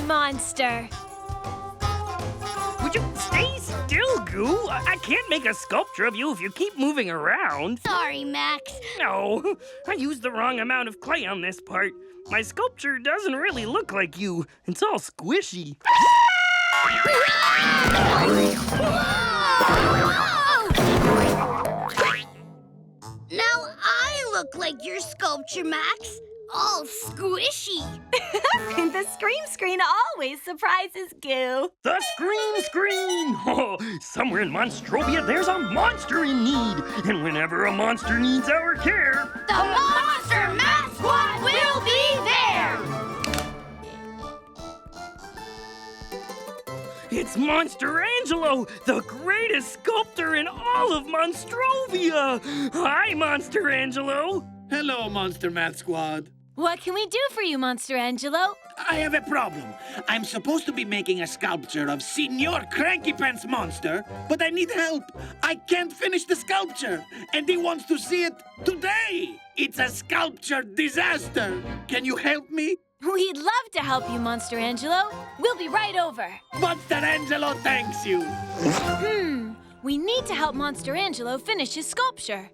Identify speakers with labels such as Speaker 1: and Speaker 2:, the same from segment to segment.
Speaker 1: monster.
Speaker 2: Would you stay still, Goo? I can't make a sculpture of you if you keep moving around.
Speaker 3: Sorry, Max.
Speaker 2: No, I used the wrong amount of clay on this part. My sculpture doesn't really look like you. It's all squishy.
Speaker 3: Now I look like your sculpture, Max. All squishy.
Speaker 1: The scream screen always surprises Goo.
Speaker 2: The scream screen! Oh, somewhere in Monstrovia, there's a monster in need. And whenever a monster needs our care,
Speaker 3: The Monster Math Squad will be there!
Speaker 2: it's Monster Angelo, the greatest sculptor in all of Monstrovia. Hi, Monster Angelo.
Speaker 4: Hello, Monster Math Squad.
Speaker 1: What can we do for you, Monster Angelo?
Speaker 4: I have a problem. I'm supposed to be making a sculpture of Signor Cranky Pants Monster, but I need help. I can't finish the sculpture, and he wants to see it today. It's a sculpture disaster. Can you help me?
Speaker 1: We'd love to help you, Monster Angelo. We'll be right over.
Speaker 4: Monster Angelo thanks you.
Speaker 1: We need to help Monster Angelo finish his sculpture.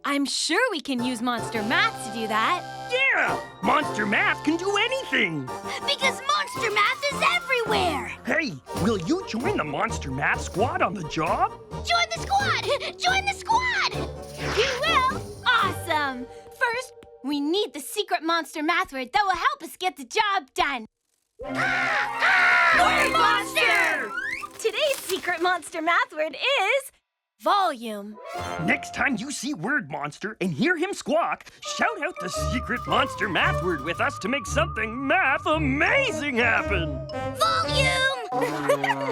Speaker 1: I'm sure we can use Monster Math to do that.
Speaker 2: Yeah, Monster Math can do anything.
Speaker 3: Because Monster Math is everywhere!
Speaker 2: Hey, will you join the Monster Math Squad on the job?
Speaker 3: Join the squad! Join the squad!
Speaker 1: You will? Awesome! First, we need the secret monster math word that will help us get the job done.
Speaker 3: Word monster!
Speaker 1: Today's secret monster math word is volume.
Speaker 2: Next time you see Word Monster and hear him squawk, shout out the secret monster math word with us to make something math amazing happen.
Speaker 3: Volume!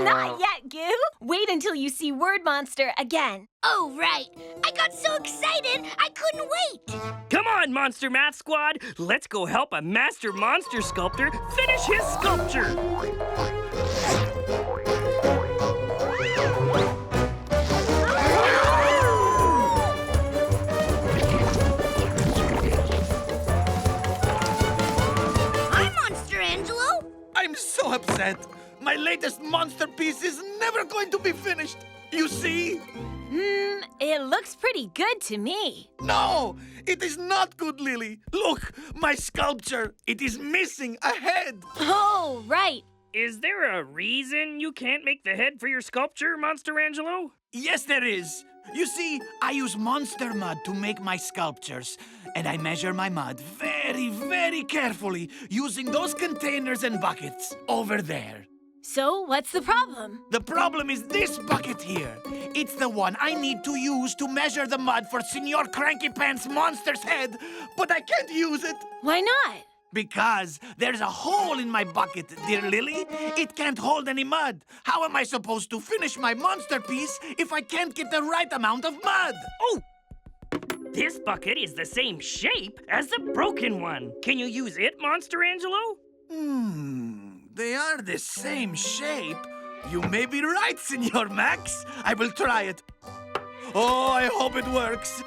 Speaker 1: Not yet, Goo. Wait until you see Word Monster again.
Speaker 3: Oh, right. I got so excited, I couldn't wait.
Speaker 2: Come on, Monster Math Squad. Let's go help a master monster sculptor finish his sculpture.
Speaker 4: I'm so upset. My latest monster piece is never going to be finished. You see?
Speaker 1: It looks pretty good to me.
Speaker 4: No, it is not good, Lily. Look, my sculpture. It is missing a head.
Speaker 1: Oh, right.
Speaker 2: Is there a reason you can't make the head for your sculpture, Monster Angelo?
Speaker 4: Yes, there is. You see, I use monster mud to make my sculptures. And I measure my mud very, very carefully using those containers and buckets over there.
Speaker 1: So, what's the problem?
Speaker 4: The problem is this bucket here. It's the one I need to use to measure the mud for Signor Cranky Pants Monster's head, but I can't use it.
Speaker 1: Why not?
Speaker 4: Because there's a hole in my bucket, dear Lily. It can't hold any mud. How am I supposed to finish my monster piece if I can't get the right amount of mud?
Speaker 2: Oh! This bucket is the same shape as the broken one. Can you use it, Monster Angelo?
Speaker 4: They are the same shape. You may be right, Senor Max. I will try it. Oh, I hope it works.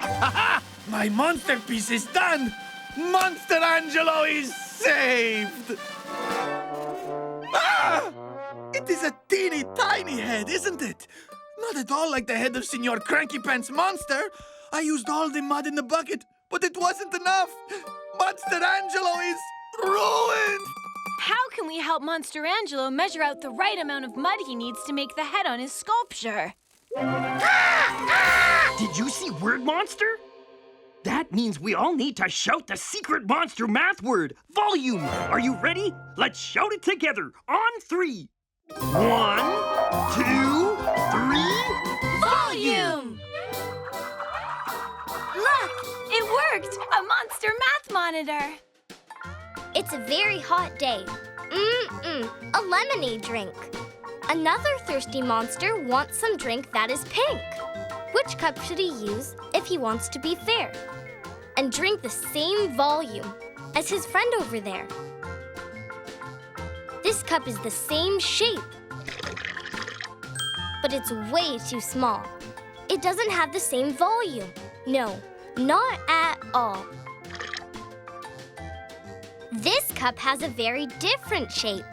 Speaker 4: Ha-ha! My monster piece is done! Monster Angelo is saved! Ah! It is a teeny tiny head, isn't it? Not at all like the head of Signor Cranky Pants Monster. I used all the mud in the bucket, but it wasn't enough. Monster Angelo is ruined!
Speaker 1: How can we help Monster Angelo measure out the right amount of mud he needs to make the head on his sculpture?
Speaker 2: Did you see Word Monster? That means we all need to shout the secret monster math word, volume. Are you ready? Let's shout it together on 3. 1, 2, 3.
Speaker 1: Volume! Look, it worked! A monster math monitor!
Speaker 5: It's a very hot day. A lemonade drink. Another thirsty monster wants some drink that is pink. Which cup should he use if he wants to be fair and drink the same volume as his friend over there? This cup is the same shape, but it's way too small. It doesn't have the same volume. No, not at all. This cup has a very different shape,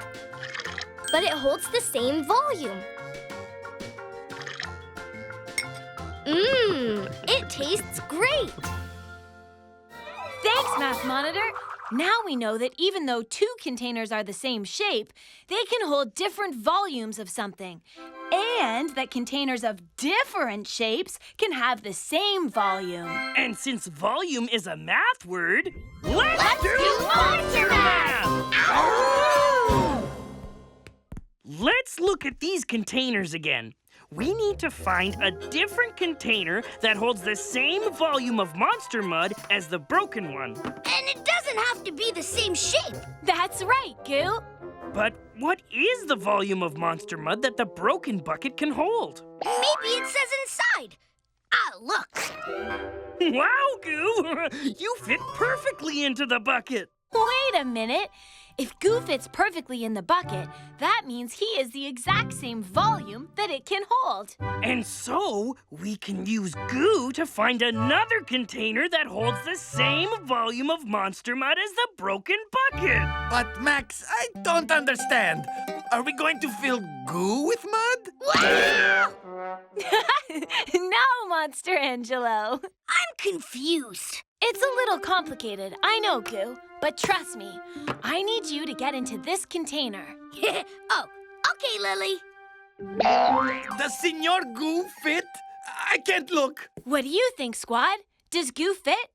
Speaker 5: but it holds the same volume. It tastes great.
Speaker 1: Thanks, Math Monitor. Now we know that even though two containers are the same shape, they can hold different volumes of something. And that containers of different shapes can have the same volume.
Speaker 2: And since volume is a math word, let's do
Speaker 3: monster
Speaker 2: math! Let's look at these containers again. We need to find a different container that holds the same volume of monster mud as the broken one.
Speaker 3: And it doesn't have to be the same shape.
Speaker 1: That's right, Goo.
Speaker 2: But what is the volume of monster mud that the broken bucket can hold?
Speaker 3: Maybe it says inside. Look.
Speaker 2: Wow, Goo! You fit perfectly into the bucket.
Speaker 1: Wait a minute. If Goo fits perfectly in the bucket, that means he is the exact same volume that it can hold.
Speaker 2: And so, we can use Goo to find another container that holds the same volume of monster mud as the broken bucket.
Speaker 4: But, Max, I don't understand. Are we going to fill goo with mud?
Speaker 1: No, Monster Angelo.
Speaker 3: I'm confused.
Speaker 1: It's a little complicated, I know, Goo. But trust me, I need you to get into this container.
Speaker 3: Oh, okay, Lily.
Speaker 4: Does Senor Goo fit? I can't look.
Speaker 1: What do you think, Squad? Does Goo fit?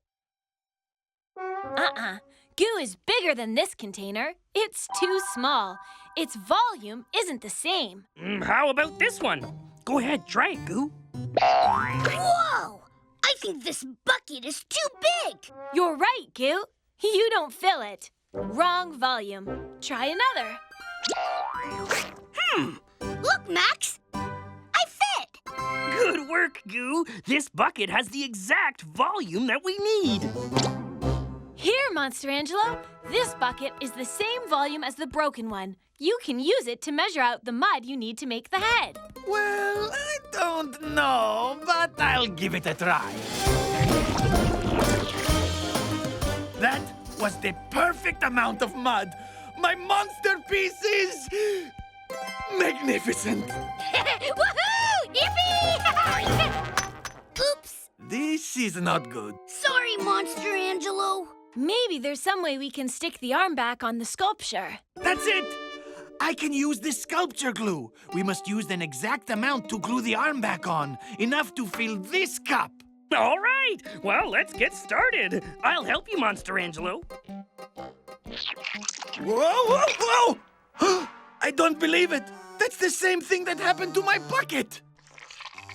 Speaker 1: Goo is bigger than this container. It's too small. Its volume isn't the same.
Speaker 2: How about this one? Go ahead, try it, Goo.
Speaker 3: Whoa! I think this bucket is too big.
Speaker 1: You're right, Goo. You don't fill it. Wrong volume. Try another.
Speaker 3: Look, Max. I fit.
Speaker 2: Good work, Goo. This bucket has the exact volume that we need.
Speaker 1: Here, Monster Angelo. This bucket is the same volume as the broken one. You can use it to measure out the mud you need to make the head.
Speaker 4: Well, I don't know, but I'll give it a try. That was the perfect amount of mud. My monsterpiece is magnificent.
Speaker 3: Woohoo! Yippee! Oops.
Speaker 4: This is not good.
Speaker 3: Sorry, Monster Angelo.
Speaker 1: Maybe there's some way we can stick the arm back on the sculpture.
Speaker 4: That's it! I can use this sculpture glue. We must use an exact amount to glue the arm back on. Enough to fill this cup.
Speaker 2: All right. Well, let's get started. I'll help you, Monster Angelo.
Speaker 4: Whoa, whoa, whoa! I don't believe it. That's the same thing that happened to my bucket.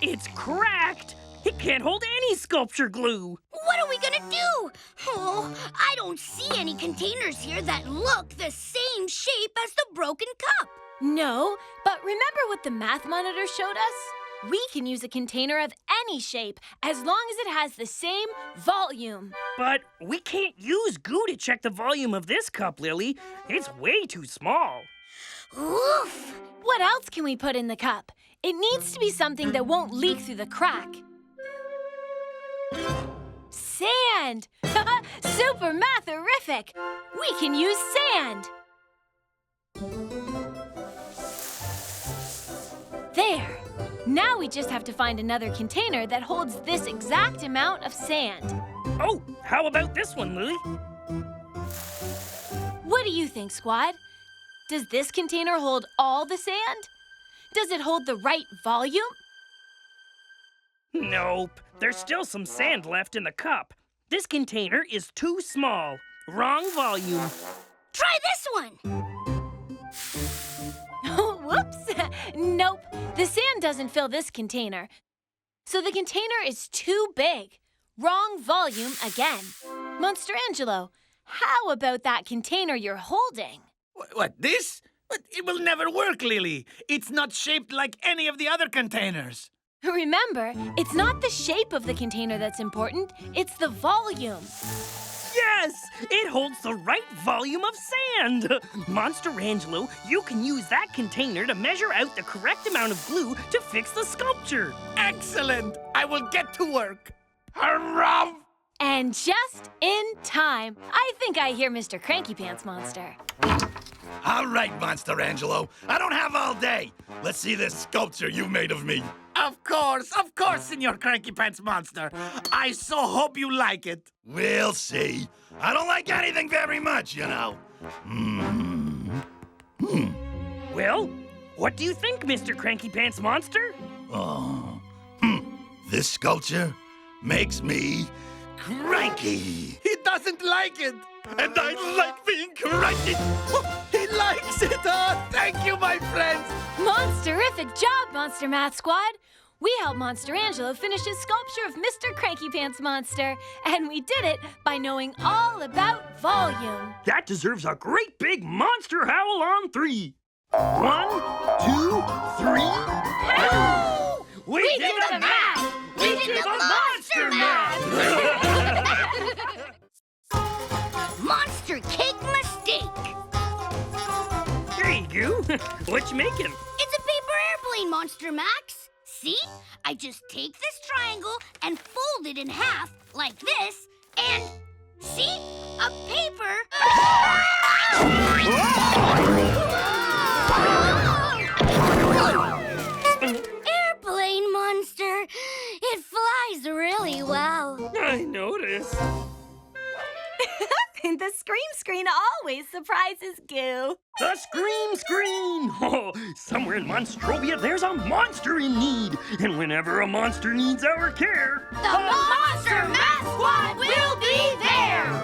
Speaker 2: It's cracked. It can't hold any sculpture glue.
Speaker 3: What are we gonna do? Oh, I don't see any containers here that look the same shape as the broken cup.
Speaker 1: No, but remember what the math monitor showed us? We can use a container of any shape as long as it has the same volume.
Speaker 2: But we can't use Goo to check the volume of this cup, Lily. It's way too small.
Speaker 3: Oof!
Speaker 1: What else can we put in the cup? It needs to be something that won't leak through the crack. Sand! Super matherific! We can use sand! There! Now we just have to find another container that holds this exact amount of sand.
Speaker 2: Oh, how about this one, Lily?
Speaker 1: What do you think, Squad? Does this container hold all the sand? Does it hold the right volume?
Speaker 2: Nope. There's still some sand left in the cup. This container is too small. Wrong volume.
Speaker 3: Try this one!
Speaker 1: Whoops! Nope. The sand doesn't fill this container. So the container is too big. Wrong volume again. Monster Angelo, how about that container you're holding?
Speaker 4: What, this? But it will never work, Lily. It's not shaped like any of the other containers.
Speaker 1: Remember, it's not the shape of the container that's important, it's the volume.
Speaker 2: Yes! It holds the right volume of sand! Monster Angelo, you can use that container to measure out the correct amount of glue to fix the sculpture.
Speaker 4: Excellent! I will get to work. Hurrah!
Speaker 1: And just in time. I think I hear Mr. Cranky Pants Monster.
Speaker 6: All right, Monster Angelo. I don't have all day. Let's see this sculpture you made of me.
Speaker 4: Of course, Senor Cranky Pants Monster. I so hope you like it.
Speaker 6: We'll see. I don't like anything very much, you know.
Speaker 2: Well, what do you think, Mr. Cranky Pants Monster?
Speaker 6: Oh, this sculpture makes me cranky.
Speaker 4: He doesn't like it.
Speaker 6: And I like being cranky.
Speaker 4: He likes it. Oh, thank you, my friends.
Speaker 1: Monsterific job, Monster Math Squad! We helped Monster Angelo finish his sculpture of Mr. Cranky Pants Monster, and we did it by knowing all about volume.
Speaker 2: That deserves a great big monster howl on 3. 1, 2, 3. Howl! We did the math! We did the monster math!
Speaker 3: Monster cake mistake.
Speaker 2: There you go. What you making?
Speaker 3: It's a paper airplane, Monster Max. See? I just take this triangle and fold it in half like this, and see? A paper. Airplane monster. It flies really well.
Speaker 2: I noticed.
Speaker 1: The scream screen always surprises Goo.
Speaker 2: The scream screen! Oh, somewhere in Monstrovia there's a monster in need. And whenever a monster needs our care,
Speaker 3: The Monster Math Squad will be there!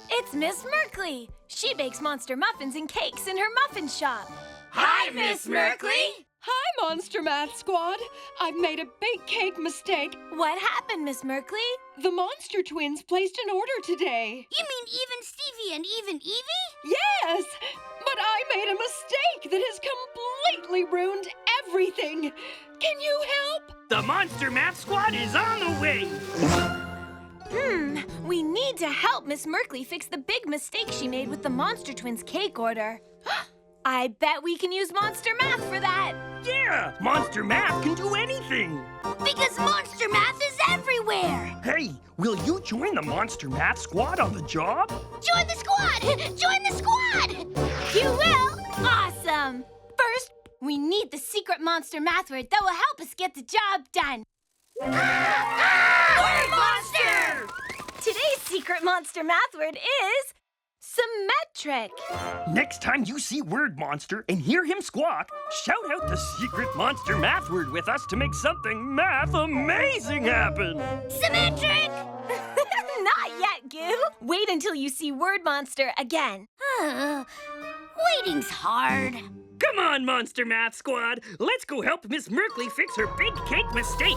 Speaker 1: It's Miss Merkley. She bakes monster muffins and cakes in her muffin shop.
Speaker 3: Hi, Miss Merkley.
Speaker 7: Hi, Monster Math Squad. I've made a big cake mistake.
Speaker 1: What happened, Miss Merkley?
Speaker 7: The Monster Twins placed an order today.
Speaker 3: You mean Even Stevie and Even Evie?
Speaker 7: Yes, but I made a mistake that has completely ruined everything. Can you help?
Speaker 2: the Monster Math Squad is on the way.
Speaker 1: We need to help Miss Merkley fix the big mistake she made with the Monster Twins cake order. I bet we can use Monster Math for that.
Speaker 2: Yeah, Monster Math can do anything.
Speaker 3: Because Monster Math is everywhere.
Speaker 2: Hey, will you join the Monster Math Squad on the job?
Speaker 3: Join the squad! Join the squad!
Speaker 1: You will? Awesome. First, we need the secret monster math word that will help us get the job done.
Speaker 3: Word monster!
Speaker 1: Today's secret monster math word is symmetric.
Speaker 2: Next time you see Word Monster and hear him squawk, shout out the secret monster math word with us to make something math amazing happen.
Speaker 3: Symmetric!
Speaker 1: Not yet, Goo. Wait until you see Word Monster again.
Speaker 3: Waiting's hard.
Speaker 2: Come on, Monster Math Squad. Let's go help Miss Merkley fix her big cake mistake.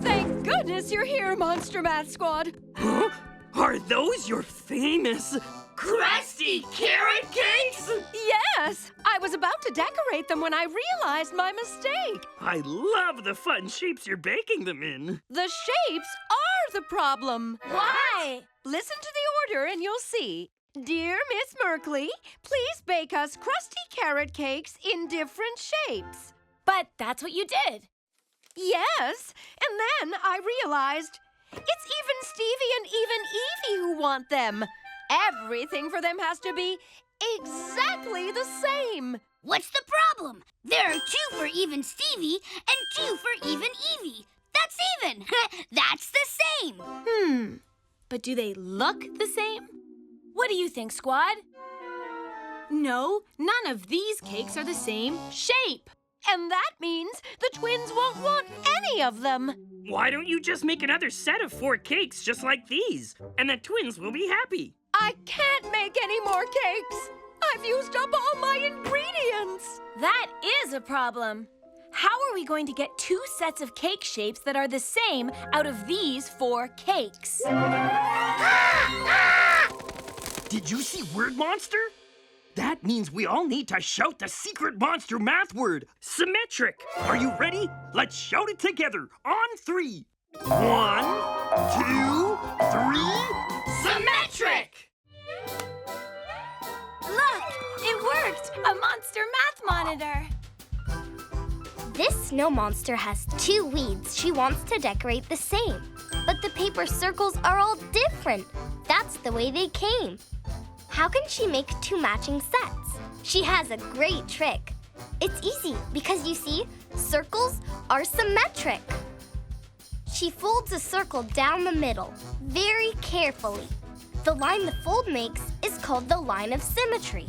Speaker 7: Thank goodness you're here, Monster Math Squad.
Speaker 2: Huh? Are those your famous crusty carrot cakes?
Speaker 7: Yes, I was about to decorate them when I realized my mistake.
Speaker 2: I love the fun shapes you're baking them in.
Speaker 7: The shapes are the problem.
Speaker 1: Why?
Speaker 7: Listen to the order and you'll see. Dear Miss Merkley, please bake us crusty carrot cakes in different shapes.
Speaker 1: But that's what you did.
Speaker 7: Yes, and then I realized it's even Stevie and even Evie who want them. Everything for them has to be exactly the same.
Speaker 3: What's the problem? There are 2 for Even Stevie and 2 for Even Evie. That's even. That's the same.
Speaker 1: But do they look the same? What do you think, Squad? No, none of these cakes are the same shape.
Speaker 7: And that means the twins won't want any of them.
Speaker 2: Why don't you just make another set of 4 cakes just like these, and the twins will be happy?
Speaker 7: I can't make any more cakes. I've used up all my ingredients.
Speaker 1: That is a problem. How are we going to get 2 sets of cake shapes that are the same out of these 4 cakes?
Speaker 2: Did you see Word Monster? That means we all need to shout the secret monster math word, symmetric. Are you ready? Let's shout it together on 3. 1, 2, 3, symmetric!
Speaker 1: Look, it worked! A monster math monitor!
Speaker 5: This snow monster has 2 weeds she wants to decorate the same. But the paper circles are all different. That's the way they came. How can she make 2 matching sets? She has a great trick. It's easy because you see, circles are symmetric. She folds a circle down the middle, very carefully. The line the fold makes is called the line of symmetry.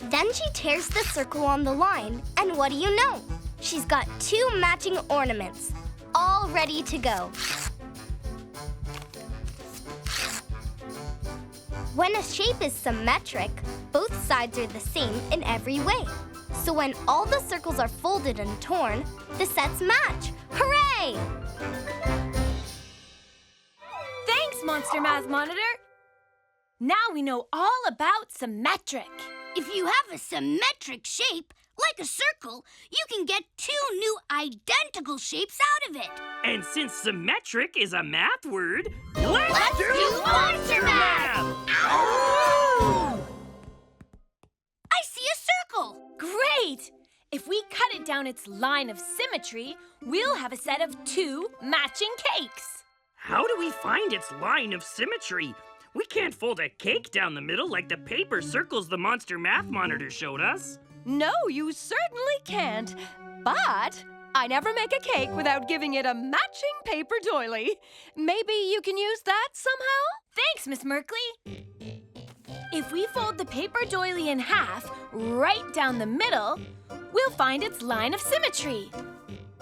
Speaker 5: Then she tears the circle on the line, and what do you know? She's got 2 matching ornaments, all ready to go. When a shape is symmetric, both sides are the same in every way. So when all the circles are folded and torn, the sets match. Hooray!
Speaker 1: Thanks, Monster Math Monitor! Now we know all about symmetric.
Speaker 3: If you have a symmetric shape, like a circle, you can get 2 new identical shapes out of it.
Speaker 2: And since symmetric is a math word, let's
Speaker 3: do monster math! I see a circle.
Speaker 1: Great! If we cut it down its line of symmetry, we'll have a set of 2 matching cakes.
Speaker 2: How do we find its line of symmetry? We can't fold a cake down the middle like the paper circles the Monster Math Monitor showed us.
Speaker 7: No, you certainly can't. But I never make a cake without giving it a matching paper doily. Maybe you can use that somehow?
Speaker 1: Thanks, Miss Merkley. If we fold the paper doily in half, right down the middle, we'll find its line of symmetry.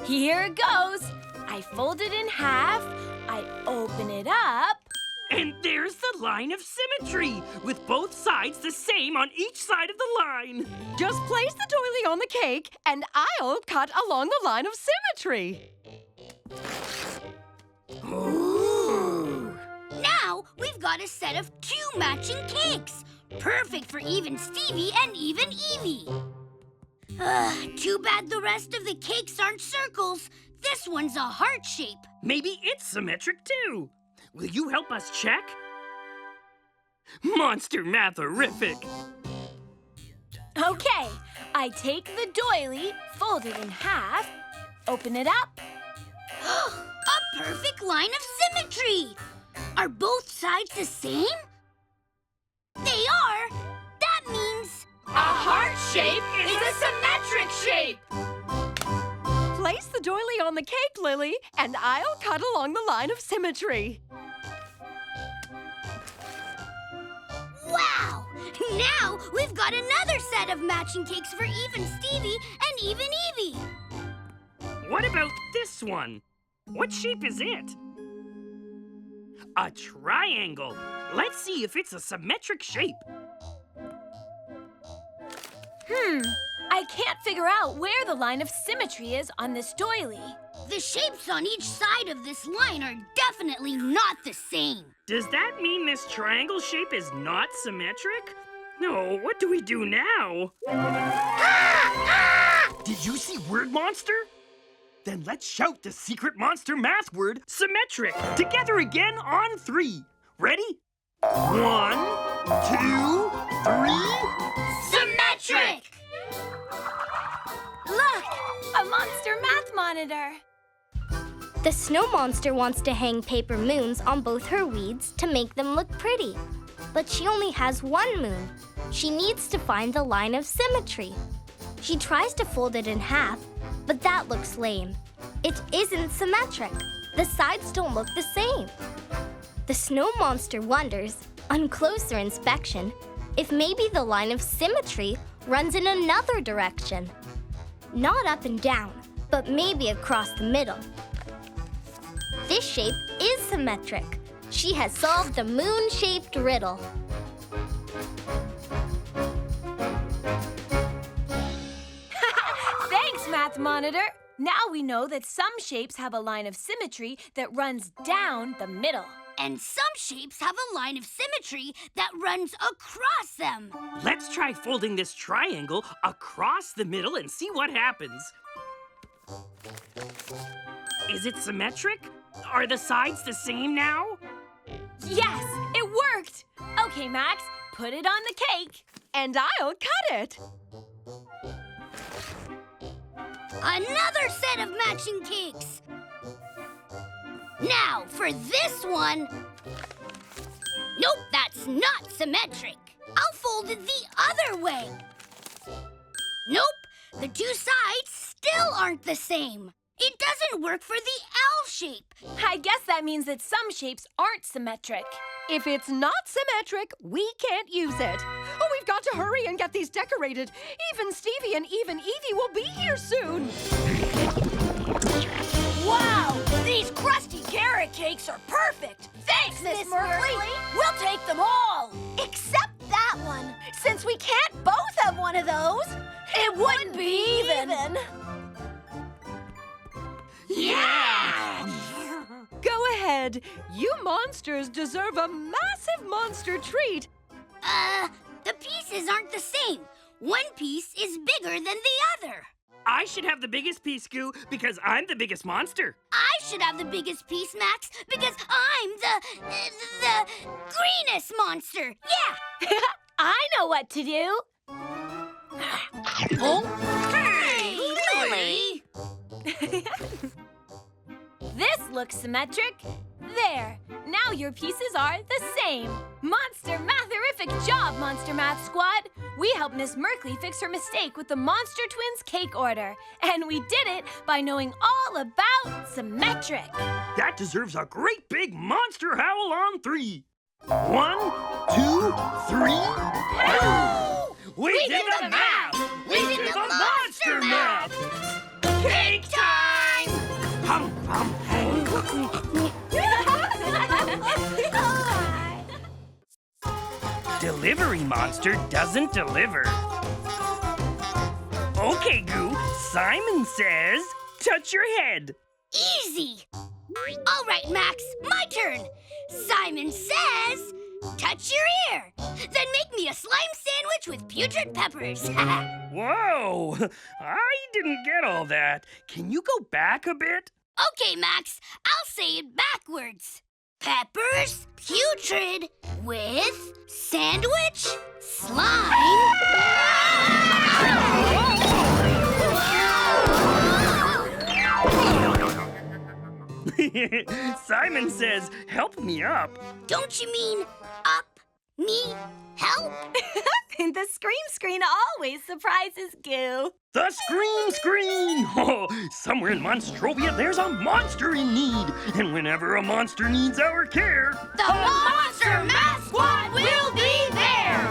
Speaker 1: Here it goes. I fold it in half, I open it up.
Speaker 2: And there's the line of symmetry, with both sides the same on each side of the line.
Speaker 7: Just place the doily on the cake, and I'll cut along the line of symmetry.
Speaker 2: Ooh.
Speaker 3: Now we've got a set of 2 matching cakes. Perfect for even Stevie and even Evie. Too bad the rest of the cakes aren't circles. This one's a heart shape.
Speaker 2: Maybe it's symmetric too. Will you help us check? Monster Mathorific!
Speaker 1: Okay, I take the doily, fold it in half, open it up.
Speaker 3: A perfect line of symmetry. Are both sides the same? They are. That means
Speaker 1: A heart shape is a symmetric shape.
Speaker 7: Place the doily on the cake, Lily, and I'll cut along the line of symmetry.
Speaker 3: wow! Now we've got another set of matching cakes for even Stevie and even Evie.
Speaker 2: What about this one? What shape is it? A triangle. Let's see if it's a symmetric shape.
Speaker 1: I can't figure out where the line of symmetry is on this doily.
Speaker 3: The shapes on each side of this line are definitely not the same.
Speaker 2: Does that mean this triangle shape is not symmetric? No, what do we do now? Did you see Word Monster? Then let's shout the secret monster math word, symmetric, together again on 3. Ready? 1, 2, 3.
Speaker 3: Symmetric!
Speaker 1: Look, a monster math monitor.
Speaker 5: The snow monster wants to hang paper moons on both her weeds to make them look pretty. But she only has 1 moon. She needs to find the line of symmetry. She tries to fold it in half, but that looks lame. It isn't symmetric. The sides don't look the same. The snow monster wonders, on closer inspection, if maybe the line of symmetry runs in another direction. Not up and down, but maybe across the middle. This shape is symmetric. She has solved the moon-shaped riddle.
Speaker 1: Thanks, Math Monitor. Now we know that some shapes have a line of symmetry that runs down the middle.
Speaker 3: And some shapes have a line of symmetry that runs across them.
Speaker 2: Let's try folding this triangle across the middle and see what happens. Is it symmetric? Are the sides the same now?
Speaker 1: Yes, it worked! Okay, Max, put it on the cake.
Speaker 7: And I'll cut it.
Speaker 3: Another set of matching cakes. Now, for this one... Nope, that's not symmetric. I'll fold it the other way. Nope, the two sides still aren't the same. It doesn't work for the L shape.
Speaker 1: I guess that means that some shapes aren't symmetric.
Speaker 7: If it's not symmetric, we can't use it. Oh, we've got to hurry and get these decorated. Even Stevie and even Evie will be here soon.
Speaker 3: Wow, these crusty carrot cakes are perfect. Thanks, Miss Merkley. We'll take them all.
Speaker 7: Except that one. Since we can't both have one of those,
Speaker 3: It wouldn't be even. Yeah!
Speaker 7: Go ahead. You monsters deserve a massive monster treat.
Speaker 3: The pieces aren't the same. One piece is bigger than the other.
Speaker 2: I should have the biggest piece, Goo, because I'm the biggest monster.
Speaker 3: I should have the biggest piece, Max, because I'm the greenest monster. Yeah!
Speaker 1: I know what to do.
Speaker 3: Hey, Lily!
Speaker 1: This looks symmetric. There. Now your pieces are the same. Monster matherific job, Monster Math Squad. We helped Miss Merkley fix her mistake with the Monster Twins cake order. And we did it by knowing all about symmetric.
Speaker 2: That deserves a great big monster howl on 3. 1, 2, 3. Howl! We did the math! We did the monster math! Cake time! Hum, hum, Delivery monster doesn't deliver. Okay, Goo. Simon says, touch your head.
Speaker 3: Easy! All right, Max, my turn. Simon says, touch your ear. Then make me a slime sandwich with putrid peppers.
Speaker 2: Whoa! I didn't get all that. Can you go back a bit?
Speaker 3: Okay, Max, I'll say it backwards. Peppers, putrid, with sandwich, slime.
Speaker 2: Simon says, help me up.
Speaker 3: Don't you mean up, me, help?
Speaker 1: The scream screen always surprises Goo.
Speaker 2: The scream screen! Oh, somewhere in Monstrovia, there's a monster in need. And whenever a monster needs our care,
Speaker 3: The Monster Math Squad will be there!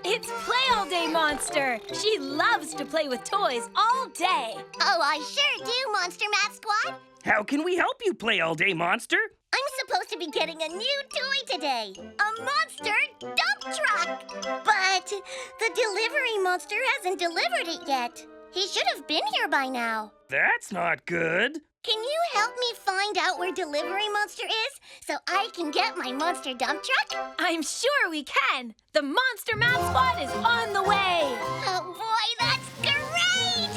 Speaker 1: It's Play All Day Monster. She loves to play with toys all day.
Speaker 5: Oh, I sure do, Monster Math Squad.
Speaker 2: how can we help you, Play All Day Monster?
Speaker 5: I'm supposed to be getting a new toy today. A monster dump truck. But the delivery monster hasn't delivered it yet. He should have been here by now.
Speaker 2: That's not good.
Speaker 5: Can you help me find out where delivery monster is so I can get my monster dump truck?
Speaker 1: I'm sure we can. The Monster Math Squad is on the way.
Speaker 5: Oh boy, that's great!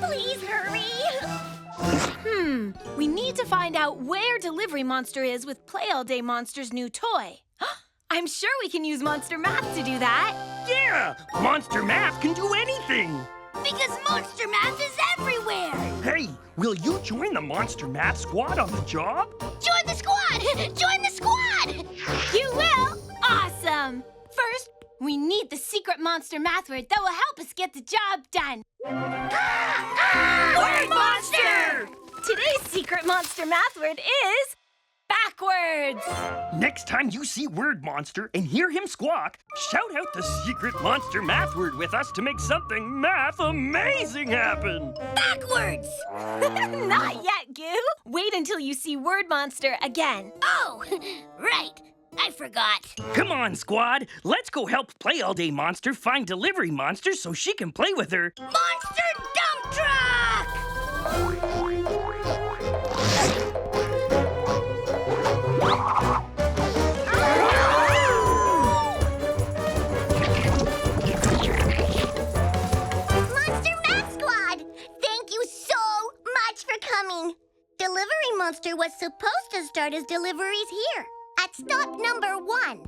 Speaker 5: Please hurry.
Speaker 1: We need to find out where Delivery Monster is with Play All Day Monster's new toy. I'm sure we can use Monster Math to do that.
Speaker 2: Yeah, Monster Math can do anything.
Speaker 3: Because Monster Math is everywhere!
Speaker 2: Hey, will you join the Monster Math Squad on the job?
Speaker 3: Join the squad! Join the squad!
Speaker 1: You will? Awesome! First, we need the secret monster math word that will help us get the job done.
Speaker 2: Word Monster!
Speaker 1: Today's secret monster math word is backwards.
Speaker 2: Next time you see Word Monster and hear him squawk, shout out the secret monster math word with us to make something math amazing happen.
Speaker 3: Backwards!
Speaker 1: Not yet, Goo. Wait until you see Word Monster again.
Speaker 3: Oh, right. I forgot.
Speaker 2: Come on, squad. Let's go help Play All Day Monster find Delivery Monster so she can play with her.
Speaker 3: Monster Dump Truck!
Speaker 5: Monster Math Squad! Thank you so
Speaker 3: monster was supposed to start his deliveries here, at stop number 1.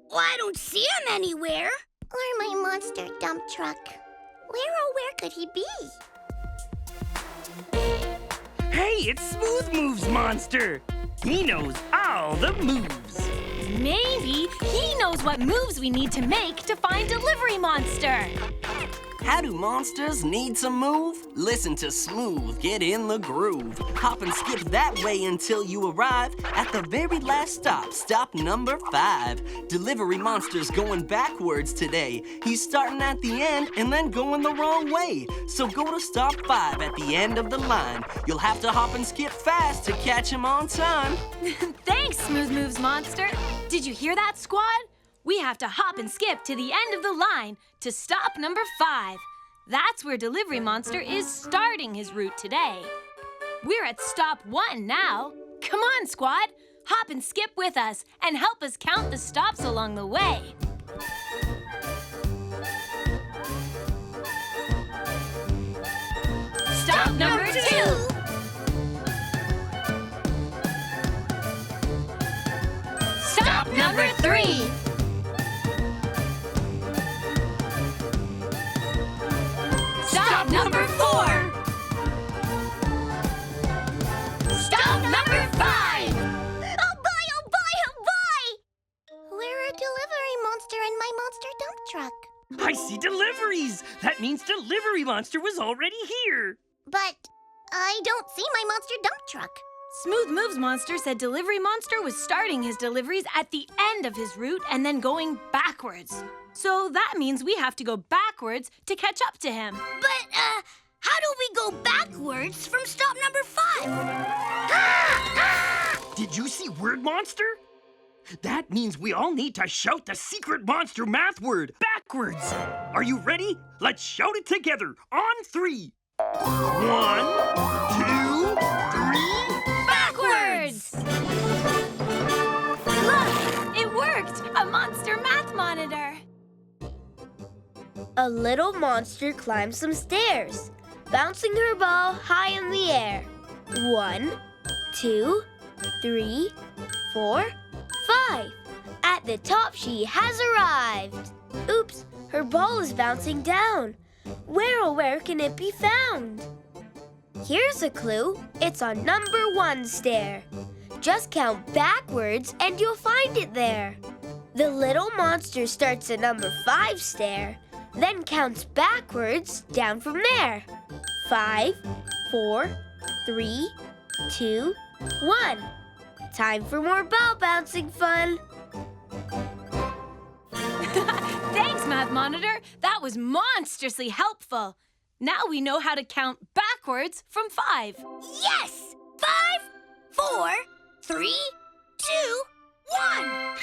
Speaker 3: Well, I don't see him anywhere. Or my monster dump truck. Where could he be?
Speaker 2: Hey, it's Smooth Moves Monster. He knows all the moves.
Speaker 1: Maybe he knows what moves we need to make to find Delivery Monster.
Speaker 8: How do monsters need to move? Listen to Smooth, get in the groove. Hop and skip that way until you arrive at the very last stop, stop number 5. Delivery Monster's going backwards today. He's starting at the end and then going the wrong way. So go to stop 5 at the end of the line. You'll have to hop and skip fast to catch him on time.
Speaker 1: Thanks, Smooth Moves Monster. Did you hear that, squad? We have to hop and skip to the end of the line to stop number 5. That's where Delivery Monster is starting his route today. We're at stop 1 now. Come on, squad. Hop and skip with us and help us count the stops along the way. Stop number 2. Stop number 3. Stop number 4. Stop number 5.
Speaker 3: Oh boy, oh boy, oh boy! Where are Delivery Monster and my monster dump truck?
Speaker 2: I see deliveries. That means Delivery Monster was already here.
Speaker 3: But I don't see my monster dump truck.
Speaker 1: Smooth Moves Monster said Delivery Monster was starting his deliveries at the end of his route and then going backwards. So that means we have to go backwards to catch up to him.
Speaker 3: But, how do we go backwards from stop number 5?
Speaker 2: Did you see Word Monster? That means we all need to shout the secret monster math word backwards. Are you ready? Let's shout it together on 3. 1, 2, 3.
Speaker 1: Backwards! Look, it worked! A monster math monitor.
Speaker 9: A little monster climbed some stairs, bouncing her ball high in the air. 1, 2, 3, 4, 5. At the top, she has arrived. Oops, her ball is bouncing down. Where can it be found? Here's a clue. It's on number 1 stair. Just count backwards and you'll find it there. The little monster starts at number 5 stair, then counts backwards down from there. 5, 4, 3, 2, 1. Time for more ball bouncing fun.
Speaker 1: Thanks, Math Monitor. That was monstrously helpful. Now we know how to count backwards from 5.
Speaker 3: Yes! 5, 4, 3, 2, 1.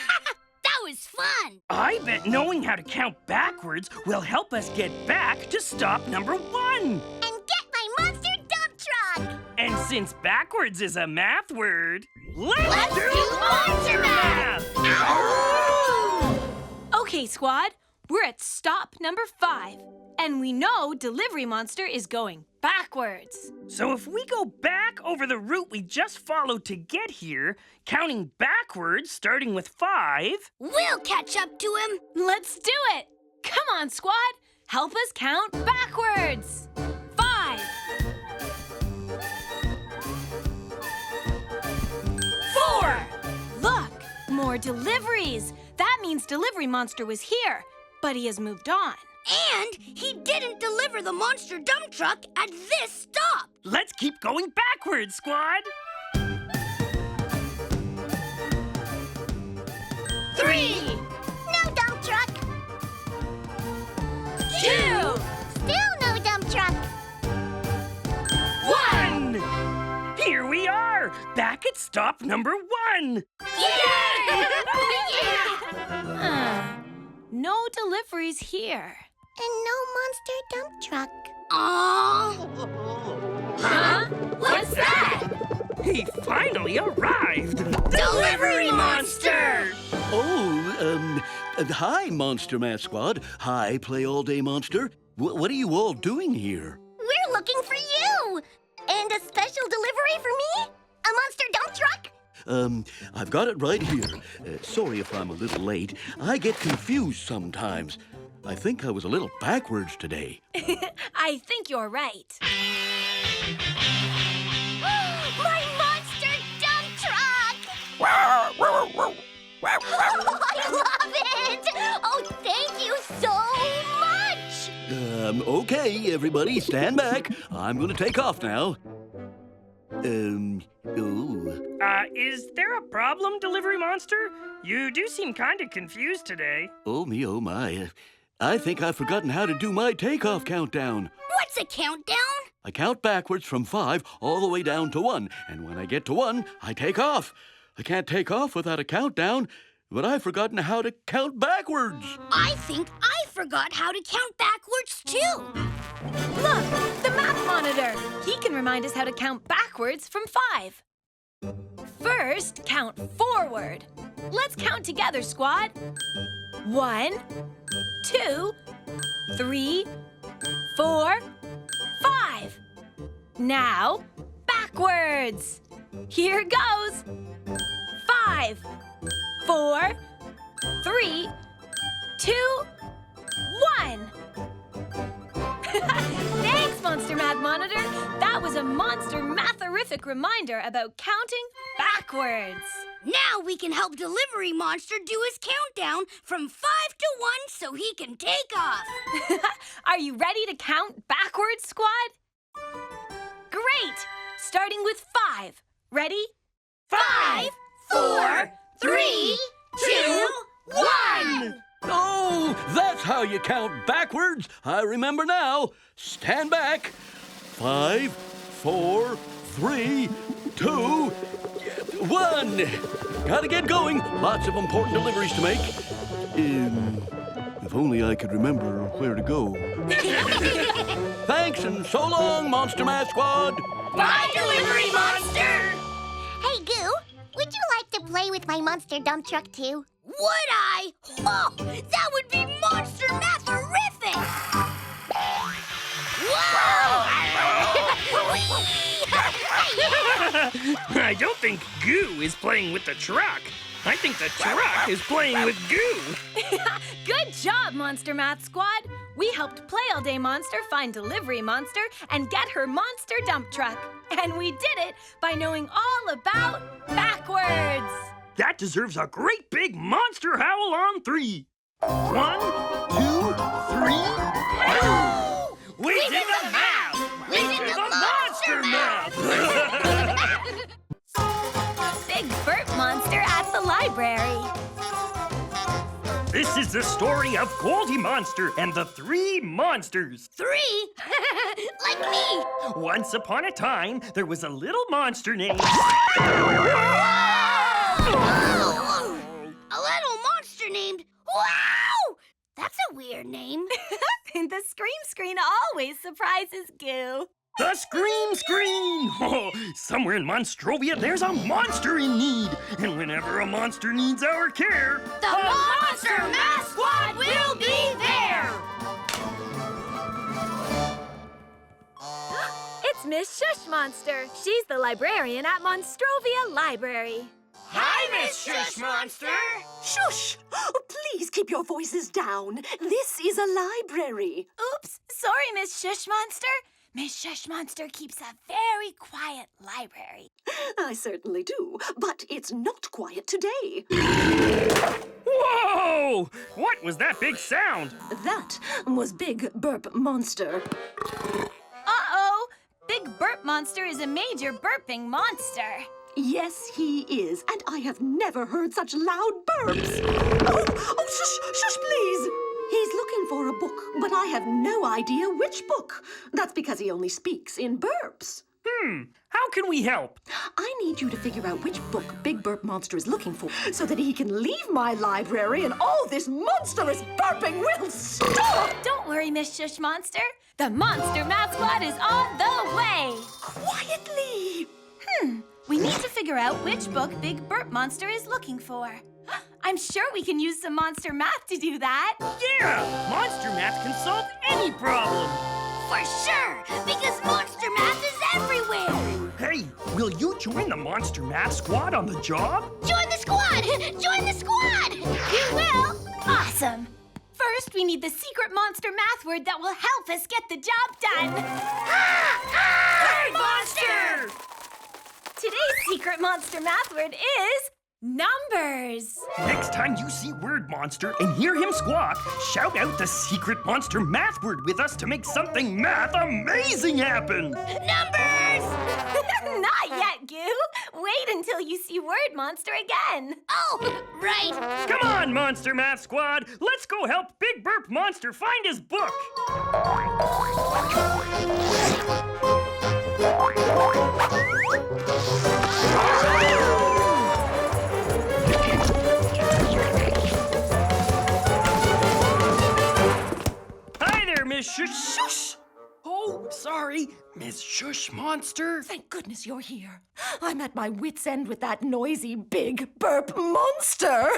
Speaker 3: That was fun.
Speaker 2: I bet knowing how to count backwards will help us get back to stop number 1.
Speaker 3: And get my monster dump truck.
Speaker 2: And since backwards is a math word, let's
Speaker 3: do monster math!
Speaker 1: Okay, squad. We're at stop number 5. And we know Delivery Monster is going backwards.
Speaker 2: So if we go back over the route we just followed to get here, counting backwards, starting with 5...
Speaker 3: We'll catch up to him.
Speaker 1: Let's do it! Come on, squad! Help us count backwards! 5. 4. Look, more deliveries. That means Delivery Monster was here, but he has moved on.
Speaker 3: And he didn't deliver the monster dump truck at this stop.
Speaker 2: Let's keep going backwards, squad!
Speaker 1: 3.
Speaker 3: No dump truck.
Speaker 1: 2.
Speaker 3: Still no dump truck.
Speaker 2: 1! Here we are, back at stop number 1.
Speaker 3: Yay!
Speaker 1: No deliveries here.
Speaker 3: And no monster dump truck.
Speaker 1: Huh? What's that?
Speaker 2: He finally arrived!
Speaker 3: Delivery Monster!
Speaker 10: Hi, Monster Math Squad. Hi, Play All Day Monster. What are you all doing here?
Speaker 3: We're looking for you.
Speaker 10: I've got it right here. Sorry if I'm a little late. I get confused sometimes. I think I was a little backwards today.
Speaker 1: I think you're right.
Speaker 3: My monster dump truck! I love it! Oh, thank you so much!
Speaker 10: Okay, everybody, stand back. I'm going to take off now.
Speaker 2: Is there a problem, Delivery Monster? You do seem kind of confused today.
Speaker 10: Oh, me, oh, my. I think I've forgotten how to do my takeoff countdown.
Speaker 3: What's a countdown?
Speaker 10: I count backwards from 5 all the way down to 1, and when I get to 1, I take off. I can't take off without a countdown, but I've forgotten how to count backwards.
Speaker 3: I think I forgot how to count backwards, too.
Speaker 1: Look, the math monitor. He can remind us how to count backwards from 5. First, count forward. Let's count together, squad. 1, 2, 3, 4, 5. Now, backwards. Here goes. 5, 4, 3, 2, 1. Thanks, Monster Math Monitor. That was a monster mathorific reminder about counting backwards.
Speaker 3: Now we can help Delivery Monster do his countdown from 5 to 1 so he can take off.
Speaker 1: Are you ready to count backwards, squad? Great! Starting with 5. Ready?
Speaker 3: 5, 4, 3, 2, 1.
Speaker 10: Oh, that's how you count backwards. I remember now. Stand back. 5, 4, 3, 2, 1. Gotta get going. Lots of important deliveries to make. If only I could remember where to go. Thanks, and so long, Monster Math Squad.
Speaker 3: Bye, Delivery Monster!
Speaker 11: Hey, Goo, would you like to play with my monster dump truck, too?
Speaker 3: Would I? Oh, that would be monster mathorific! Whoa!
Speaker 2: I don't think Goo is playing with the truck. I think the truck is playing with Goo.
Speaker 1: Good job, Monster Math Squad. We helped Play All Day Monster find Delivery Monster and get her monster dump truck. And we did it by knowing all about backwards.
Speaker 2: That deserves a great big monster howl on 3. 1, 2, 3. Howl! We did the math! We did the monster math!
Speaker 1: Big Burp Monster at the library.
Speaker 2: This is the story of Goldie Monster and the 3 monsters.
Speaker 3: 3? Like me!
Speaker 2: Once upon a time, there was a little monster named...
Speaker 3: A little monster named... Wow! That's a weird name.
Speaker 1: The Scream Screen always surprises Goo.
Speaker 2: The Scream Screen! Oh, somewhere in Monstrovia, there's a monster in need. And whenever a monster needs our care...
Speaker 3: The Monster Math Squad will be there!
Speaker 1: It's Miss Shush Monster. She's the librarian at Monstrovia Library.
Speaker 2: Hi, Miss Shush Monster!
Speaker 12: Shush! Please keep your voices down. This is a library.
Speaker 1: Oops, sorry, Miss Shush Monster. Miss Shush Monster keeps a very quiet library.
Speaker 12: I certainly do, but it's not quiet today.
Speaker 2: Whoa! What was that big sound?
Speaker 12: That was Big Burp Monster.
Speaker 1: Uh-oh! Big Burp Monster is a major burping monster.
Speaker 12: Yes, he is, and I have never heard such loud burps. Oh, shush, please. He's looking for a book, but I have no idea which book. That's because he only speaks in burps.
Speaker 2: How can we help?
Speaker 12: I need you to figure out which book Big Burp Monster is looking for so that he can leave my library and all this monstrous burping will stop!
Speaker 1: Don't worry, Miss Shush Monster. The Monster Math Squad is on the way.
Speaker 12: Quietly!
Speaker 1: We need to figure out which book Big Burp Monster is looking for. I'm sure we can use some monster math to do that.
Speaker 2: Yeah! Monster math can solve any problem.
Speaker 3: For sure, because monster math is everywhere.
Speaker 2: Hey, will you join the Monster Math Squad on the job?
Speaker 3: Join the squad! Join the squad!
Speaker 1: You will? Awesome. First, we need the secret monster math word that will help us get the job done.
Speaker 2: Word Monster!
Speaker 1: Today's secret monster math word is numbers.
Speaker 2: Next time you see Word Monster and hear him squawk, shout out the secret monster math word with us to make something math amazing happen.
Speaker 3: Numbers!
Speaker 1: Not yet, Goo. Wait until you see Word Monster again.
Speaker 3: Oh, right.
Speaker 2: Come on, Monster Math Squad. Let's go help Big Burp Monster find his book. Hi there, Miss Shush. Oh, sorry, Miss Shush Monster.
Speaker 12: Thank goodness you're here. I'm at my wit's end with that noisy big burp monster.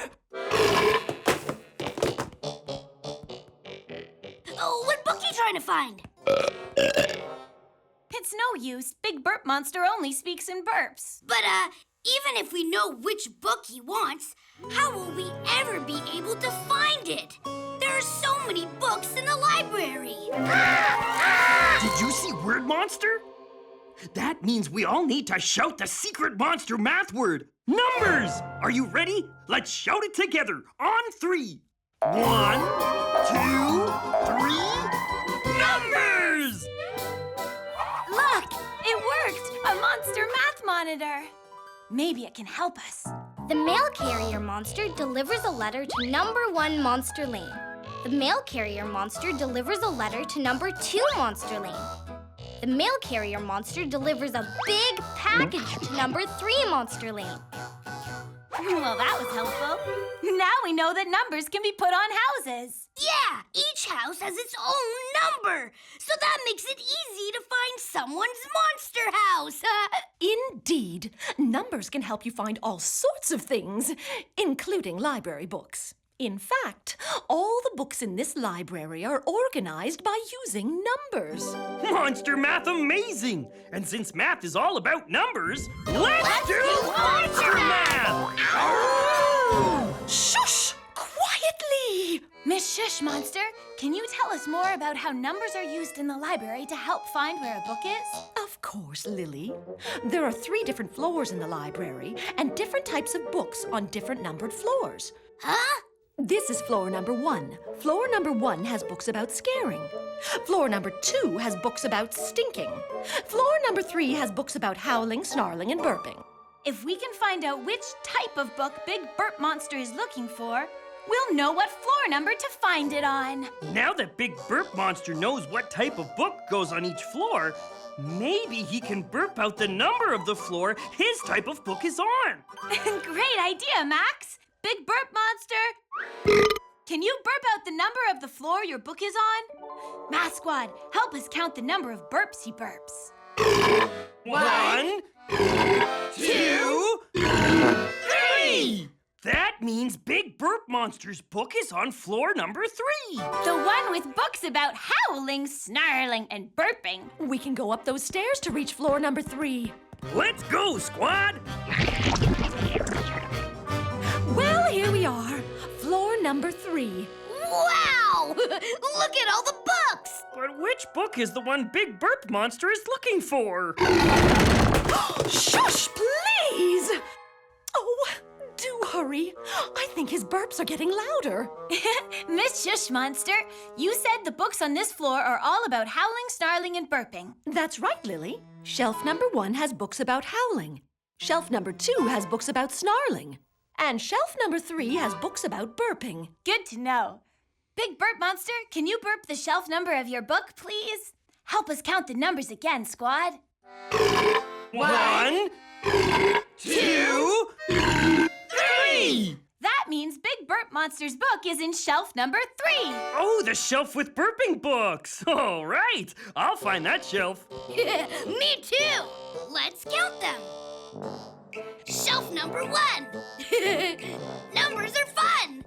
Speaker 3: Oh, what book are you trying to find?
Speaker 1: It's no use. Big Burp Monster only speaks in burps.
Speaker 3: But, even if we know which book he wants, how will we ever be able to find it? There are so many books in the library.
Speaker 2: Did you see Word Monster? That means we all need to shout the secret monster math word, numbers! Are you ready? Let's shout it together on 3. 1, 2, 3, numbers!
Speaker 1: Look, it worked! A monster math monitor. Maybe it can help us.
Speaker 5: The mail carrier monster delivers a letter to number 1 Monster Lane. The mail carrier monster delivers a letter to number 2 Monster Lane. The mail carrier monster delivers a big package to number 3 Monster Lane.
Speaker 1: Well, that was helpful. Now we know that numbers can be put on houses.
Speaker 3: Yeah, each house has its own number. So that makes it easy to find someone's monster house.
Speaker 12: Indeed, numbers can help you find all sorts of things, including library books. In fact, all the books in this library are organized by using numbers.
Speaker 2: Monster math amazing! And since math is all about numbers, let's do monster math!
Speaker 12: Shush! Quietly!
Speaker 1: Miss Shush Monster, can you tell us more about how numbers are used in the library to help find where a book is?
Speaker 12: Of course, Lily. There are 3 different floors in the library and different types of books on different numbered floors.
Speaker 3: Huh?
Speaker 12: This is floor number 1. Floor number 1 has books about scaring. Floor number 2 has books about stinking. Floor number 3 has books about howling, snarling, and burping.
Speaker 1: If we can find out which type of book Big Burp Monster is looking for, we'll know what floor number to find it on.
Speaker 2: Now that Big Burp Monster knows what type of book goes on each floor, maybe he can burp out the number of the floor his type of book is on.
Speaker 1: Great idea, Max. Big Burp Monster, can you burp out the number of the floor your book is on? Math Squad, help us count the number of burps he burps.
Speaker 2: 1, 2, 3! That means Big Burp Monster's book is on floor number 3.
Speaker 1: The one with books about howling, snarling, and burping.
Speaker 12: We can go up those stairs to reach floor number 3.
Speaker 2: Let's go, squad!
Speaker 12: Well, here we are. Floor number 3.
Speaker 3: Wow! Look at all the books!
Speaker 2: But which book is the one Big Burp Monster is looking for?
Speaker 12: Shush, please! Oh, do hurry. I think his burps are getting louder.
Speaker 1: Miss Shush Monster, you said the books on this floor are all about howling, snarling, and burping.
Speaker 12: That's right, Lily. Shelf number 1 has books about howling. Shelf number 2 has books about snarling. And shelf number 3 has books about burping.
Speaker 1: Good to know. Big Burp Monster, can you burp the shelf number of your book, please? Help us count the numbers again, squad.
Speaker 2: 1, 2, 3!
Speaker 1: That means Big Burp Monster's book is in shelf number 3.
Speaker 2: Oh, the shelf with burping books. All right, I'll find that shelf.
Speaker 3: Me too! Let's count them. Shelf number 1. Numbers are fun.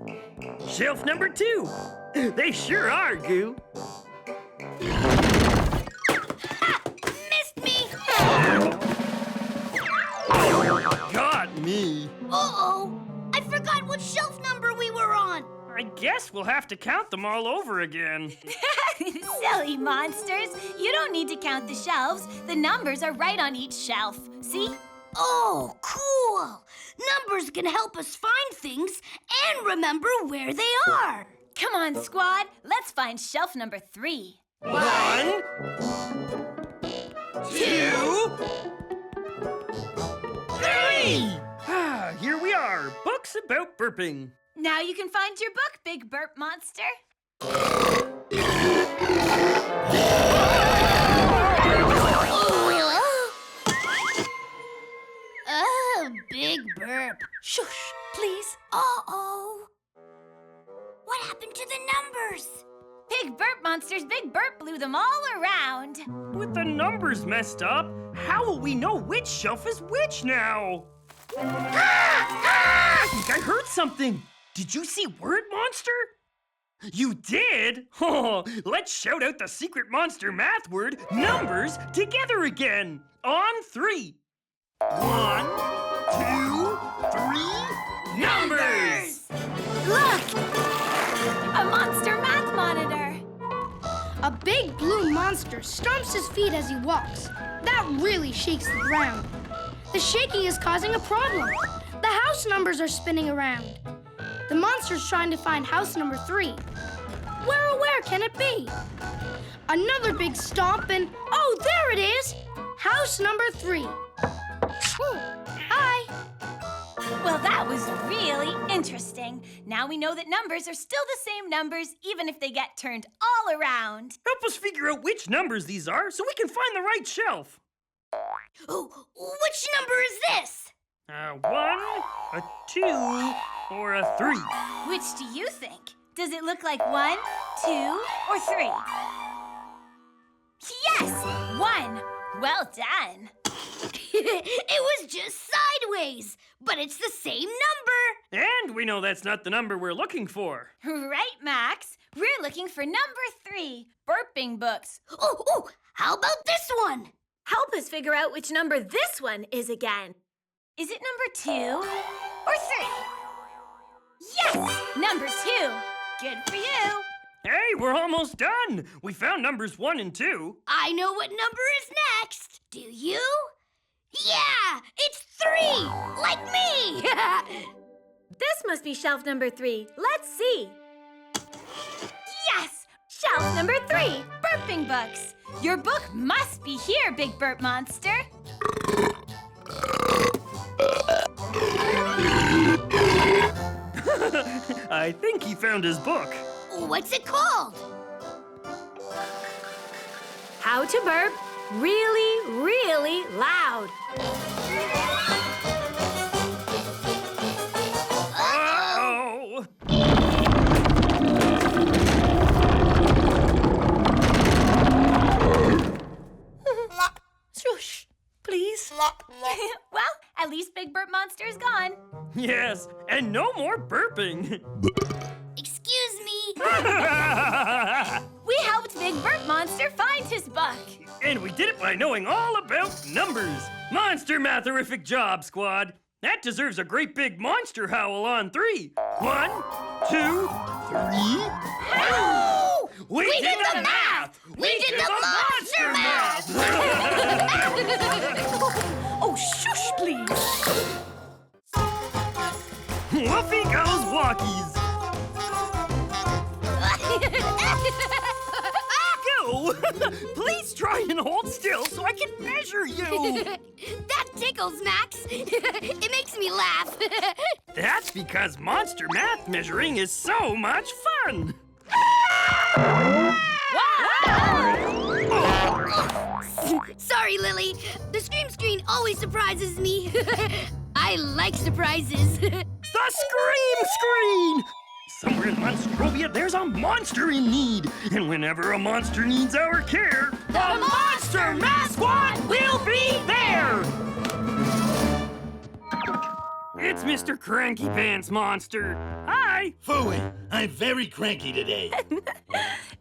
Speaker 2: Shelf number 2. They sure are, Goo.
Speaker 3: Ha! Missed me!
Speaker 2: me.
Speaker 3: Uh-oh! I forgot what shelf number we were on.
Speaker 2: I guess we'll have to count them all over again.
Speaker 1: Silly monsters. You don't need to count the shelves. The numbers are right on each shelf. See?
Speaker 3: Oh, cool! Numbers can help us find things and remember where they are.
Speaker 1: Come on, squad. Let's find shelf number 3.
Speaker 2: 1, 2, 3! Here we are. Books about burping.
Speaker 1: Now you can find your book, Big Burp Monster.
Speaker 3: Oh, big burp.
Speaker 7: Shush, please.
Speaker 3: Uh-oh. What happened to the numbers?
Speaker 1: Big Burp Monster's Big Burp blew them all around.
Speaker 2: With the numbers messed up, how will we know which shelf is which now? I think I heard something. Did you see Word Monster? You did? Oh, let's shout out the secret monster math word, numbers, together again. On 3. 1, 2, 3, numbers!
Speaker 1: Look! A monster math monitor.
Speaker 13: A big blue monster stomps his feet as he walks. That really shakes the ground. The shaking is causing a problem. The house numbers are spinning around. The monster's trying to find house number 3. Where can it be? Another big stomp and, oh, there it is! House number 3. Hi.
Speaker 1: Well, that was really interesting. Now we know that numbers are still the same numbers, even if they get turned all around.
Speaker 2: Help us figure out which numbers these are so we can find the right shelf.
Speaker 3: Oh, which number is this?
Speaker 2: 1, a 2, or a 3?
Speaker 1: Which do you think? Does it look like 1, 2, or 3? Yes! 1. Well done.
Speaker 3: It was just sideways, but it's the same number.
Speaker 2: And we know that's not the number we're looking for.
Speaker 1: Right, Max. We're looking for number 3, burping books.
Speaker 3: Oh, how about this one?
Speaker 1: Help us figure out which number this one is again. Is it number 2 or 3? Yes! Number 2. Good for you.
Speaker 2: Hey, we're almost done. We found numbers 1 and 2.
Speaker 3: I know what number is next. Do you? Yeah, it's 3, like me.
Speaker 1: This must be shelf number 3. Let's see. Yes! Shelf number 3, burping books. Your book must be here, Big Burp Monster.
Speaker 2: I think he found his book.
Speaker 3: What's it called?
Speaker 1: How to burp really, really loud.
Speaker 2: Uh-oh!
Speaker 7: Shush, please.
Speaker 1: Well, at least Big Burp Monster is gone.
Speaker 2: Yes, and no more burping.
Speaker 3: Excuse me.
Speaker 1: We helped Big Burp Monster find his book.
Speaker 2: And we did it by knowing all about numbers. Monster matherific job, squad. That deserves a great big monster howl on 3. 1, 2, 3.
Speaker 3: Howl!
Speaker 2: We did the math!
Speaker 3: We did the monster math!
Speaker 7: Oh, shush, please.
Speaker 2: Whoopee goes walkies. Go! Please try and hold still so I can measure you.
Speaker 3: That tickles, Max. It makes me laugh.
Speaker 2: That's because monster math measuring is so much fun.
Speaker 3: Sorry, Lily. The Scream Screen always surprises me. I like surprises.
Speaker 2: The Scream Screen! Somewhere in Monstrovia, there's a monster in need. And whenever a monster needs our care, the Monster Math Squad will be there! It's Mr. Cranky Pants Monster. Hi!
Speaker 6: Phooey, I'm very cranky today.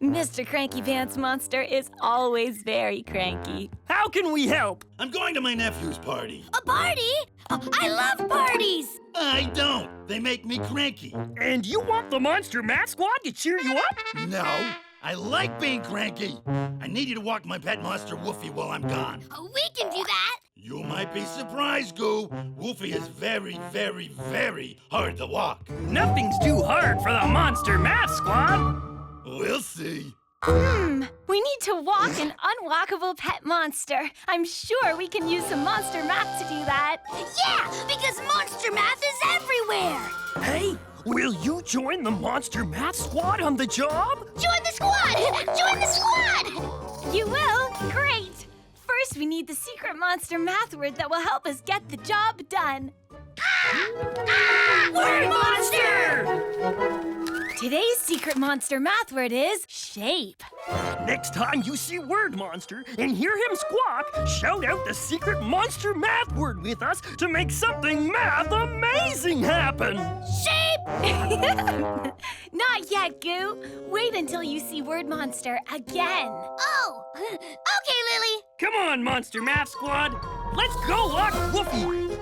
Speaker 1: Mr. Cranky Pants Monster is always very cranky.
Speaker 2: How can we help?
Speaker 6: I'm going to my nephew's party.
Speaker 3: A party? I love parties!
Speaker 6: I don't. They make me cranky.
Speaker 2: And you want the Monster Math Squad to cheer you up?
Speaker 6: No, I like being cranky. I need you to walk my pet monster Woofy while I'm gone.
Speaker 3: We can do that.
Speaker 6: You might be surprised, Goo. Woofy is very, very, very hard to walk.
Speaker 2: Nothing's too hard for the Monster Math Squad.
Speaker 6: We'll see.
Speaker 1: We need to walk an unwalkable pet monster. I'm sure we can use some monster math to do that.
Speaker 3: Yeah, because monster math is everywhere.
Speaker 2: Hey, will you join the Monster Math Squad on the job?
Speaker 3: Join the squad! Join the squad!
Speaker 1: You will? Great! First, we need the secret monster math word that will help us get the job done.
Speaker 2: Word Monster!
Speaker 1: Today's secret monster math word is shape.
Speaker 2: Next time you see Word Monster and hear him squawk, shout out the secret monster math word with us to make something math amazing happen.
Speaker 1: Shape! Not yet, Goo. Wait until you see Word Monster again.
Speaker 3: Oh, okay, Lily.
Speaker 2: Come on, Monster Math Squad. Let's go walk Woofy.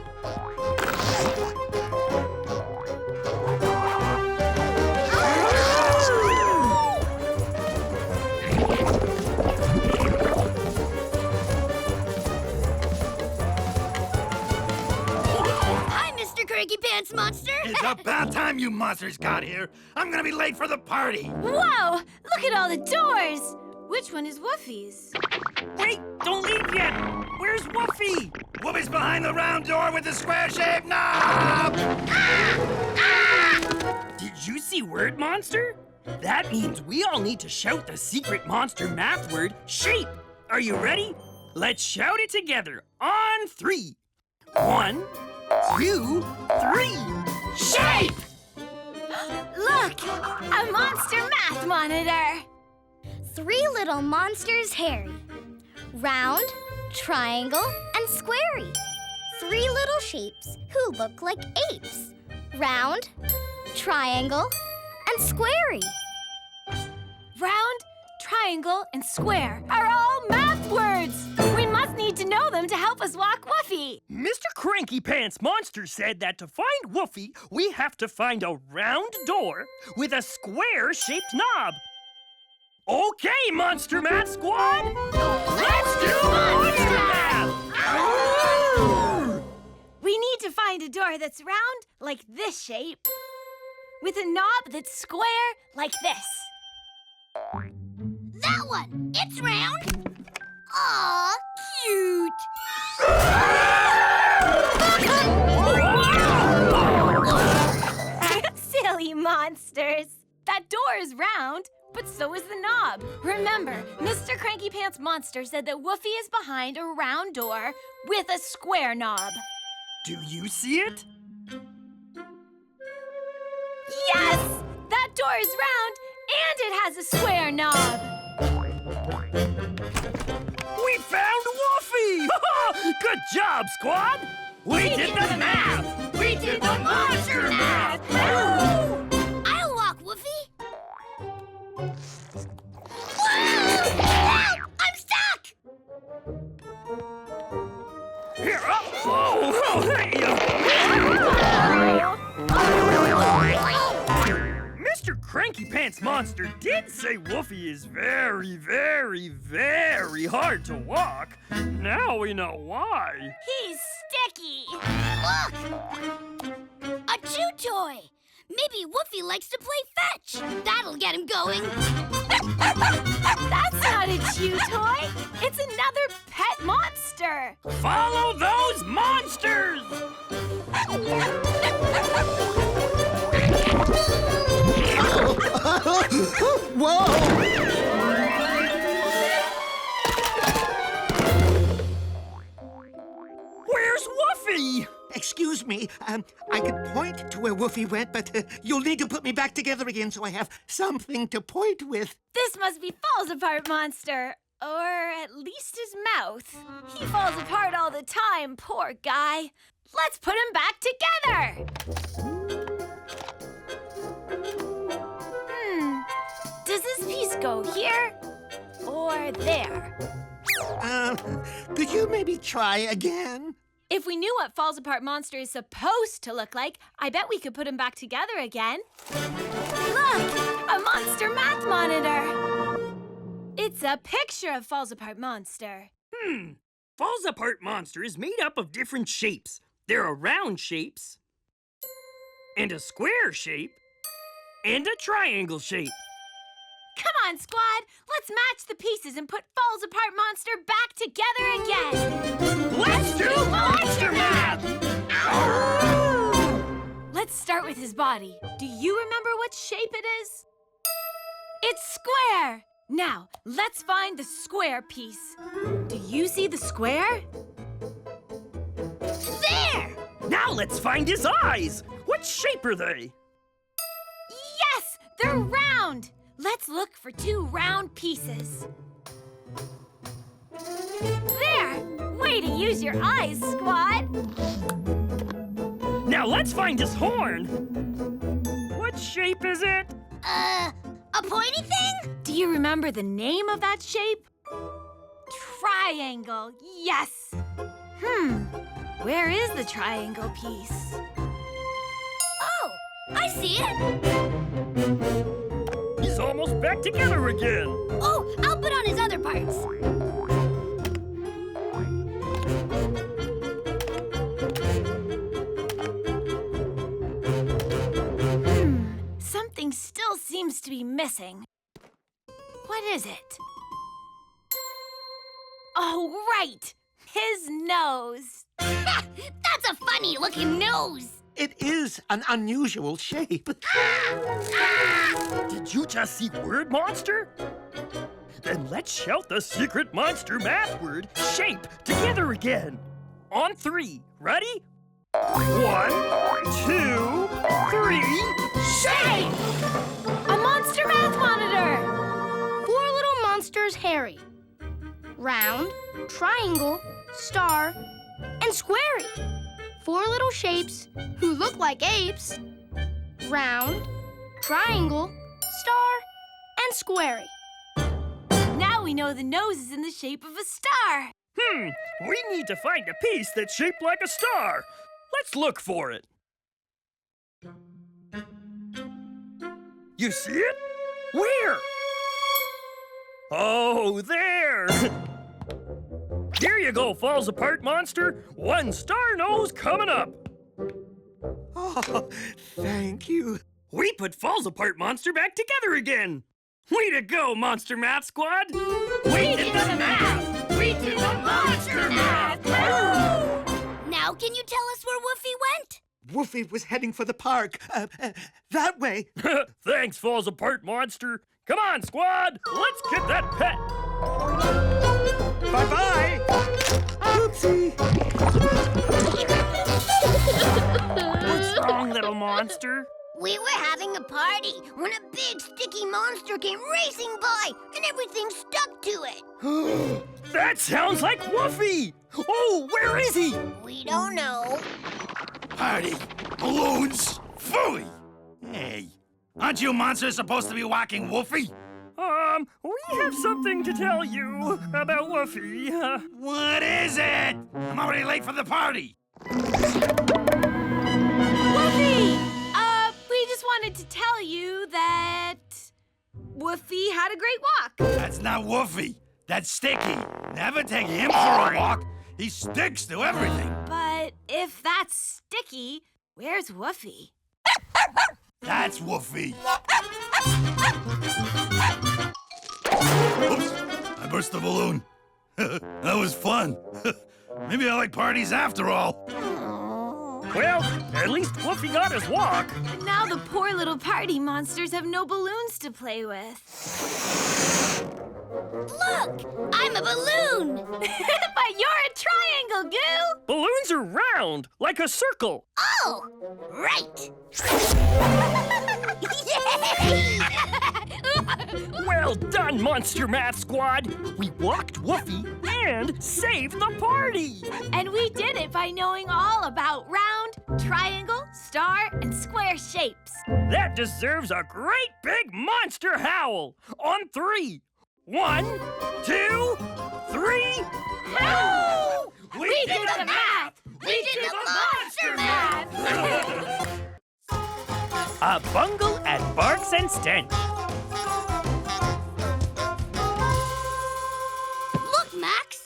Speaker 3: Hi, Mr. Cranky Pants Monster.
Speaker 6: It's about time you monsters got here. I'm gonna be late for the party.
Speaker 1: Whoa! Look at all the doors. Which one is Woofy's?
Speaker 2: Wait, don't leave yet. Where's Woofy?
Speaker 6: Woofy's behind the round door with the square-shaped knob.
Speaker 2: Did you see Word Monster? That means we all need to shout the secret monster math word, shape. Are you ready? Let's shout it together on 3. 1, 2, 3. Shape!
Speaker 1: Look! A monster math monitor!
Speaker 5: 3 little monsters, Harry. Round, triangle, and squarey. 3 little shapes who look like apes. Round, triangle, and squarey.
Speaker 1: Round, triangle, and square are all math words. We must need to know them to help us walk Woofy.
Speaker 2: Mr. Cranky Pants Monster said that to find Woofy, we have to find a round door with a square-shaped knob. Okay, Monster Math Squad! Let's do Monster Math!
Speaker 1: We need to find a door that's round, like this shape, with a knob that's square, like this.
Speaker 3: That one. It's round. Aw, cute.
Speaker 1: Silly monsters. That door is round, but so is the knob. Remember, Mr. Cranky Pants Monster said that Woofy is behind a round door with a square knob.
Speaker 2: Do you see it?
Speaker 1: Yes! That door is round, and it has a square knob.
Speaker 2: We found Woofy! Good job, squad! We did the math! We did the monster math!
Speaker 3: I'll walk, Woofy. Help! I'm stuck!
Speaker 2: Here, Mr. Cranky Pants Monster did say Woofy is very, very, very hard to walk. Now we know why.
Speaker 1: He's sticky.
Speaker 3: Look! A chew toy. Maybe Woofy likes to play fetch. That'll get him going.
Speaker 1: That's not a chew toy. It's another pet monster.
Speaker 2: Follow those monsters! Where's Woofy?
Speaker 14: Excuse me, I could point to where Woofy went, but you'll need to put me back together again so I have something to point with.
Speaker 1: This must be Falls Apart Monster. Or at least his mouth. He falls apart all the time, poor guy. Let's put him back together. Does this piece go here or there?
Speaker 14: Could you maybe try again?
Speaker 1: If we knew what Falls Apart Monster is supposed to look like, I bet we could put him back together again. Look! A monster math monitor! It's a picture of Falls Apart Monster.
Speaker 2: Falls Apart Monster is made up of different shapes. There are round shapes, and a square shape, and a triangle shape.
Speaker 1: Come on, squad! Let's match the pieces and put Falls Apart Monster back together again!
Speaker 2: Let's do monster math!
Speaker 1: Let's start with his body. Do you remember what shape it is? It's square! Now, let's find the square piece. Do you see the square?
Speaker 3: There!
Speaker 2: Now let's find his eyes! What shape are they?
Speaker 1: Yes! They're round! Let's look for 2 round pieces. There! Way to use your eyes, squad!
Speaker 2: Now let's find his horn! What shape is it?
Speaker 3: A pointy thing?
Speaker 1: Do you remember the name of that shape? Triangle, yes! Where is the triangle piece?
Speaker 3: Oh, I see it!
Speaker 2: He's almost back together again!
Speaker 3: Oh, I'll put on his other parts.
Speaker 1: Something still seems to be missing. What is it? Oh, right! His nose!
Speaker 3: That's a funny-looking nose!
Speaker 14: It is an unusual shape.
Speaker 2: Did you just see word monster? Then let's shout the secret monster math word, shape, together again. On 3. Ready? 1, 2, 3, shape!
Speaker 1: A monster math monitor!
Speaker 13: 4 little monsters, Harry. Round, triangle, star, and squarey. 4 little shapes who look like apes. Round, triangle, star, and squarey.
Speaker 1: Now we know the nose is in the shape of a star.
Speaker 2: We need to find a piece that's shaped like a star. Let's look for it. You see it? Where? Oh, there! Here you go, Falls Apart Monster. 1 star nose coming up.
Speaker 14: Oh, thank you.
Speaker 2: We put Falls Apart Monster back together again. Way to go, Monster Math Squad!
Speaker 3: We did the math! We did the monster math! Now can you tell us where Woofy went?
Speaker 14: Woofy was heading for the park. That way.
Speaker 2: Thanks, Falls Apart Monster. Come on, squad! Let's get that pet!
Speaker 14: Bye-bye! Oopsie!
Speaker 2: What's wrong, little monster?
Speaker 3: We were having a party when a big sticky monster came racing by and everything stuck to it.
Speaker 2: That sounds like Woofy! Oh, where is he?
Speaker 3: We don't know.
Speaker 6: Party, balloons, phooey! Hey, aren't you monsters supposed to be whacking Woofy?
Speaker 2: We have something to tell you about Woofy.
Speaker 6: What is it? I'm already late for the party.
Speaker 1: Woofy! We just wanted to tell you that Woofy had a great walk.
Speaker 6: That's not Woofy. That's Sticky. Never take him for a walk. He sticks to everything.
Speaker 1: But if that's Sticky, where's Woofy?
Speaker 6: That's Woofy. Oops, I burst the balloon. That was fun. Maybe I like parties after all.
Speaker 2: Well, at least Woofy got his walk.
Speaker 1: But now the poor little party monsters have no balloons to play with.
Speaker 3: Look! I'm a balloon!
Speaker 1: But you're a triangle, Goo!
Speaker 2: Balloons are round, like a circle.
Speaker 3: Oh! Right!
Speaker 2: Well done, Monster Math Squad! We walked Woofy and saved the party!
Speaker 1: And we did it by knowing all about round, triangle, star, and square shapes.
Speaker 2: That deserves a great big monster howl! On 3. 1, 2, 3,
Speaker 3: Howl!
Speaker 2: We did the math! A bungle and barks and stench.
Speaker 3: Look, Max.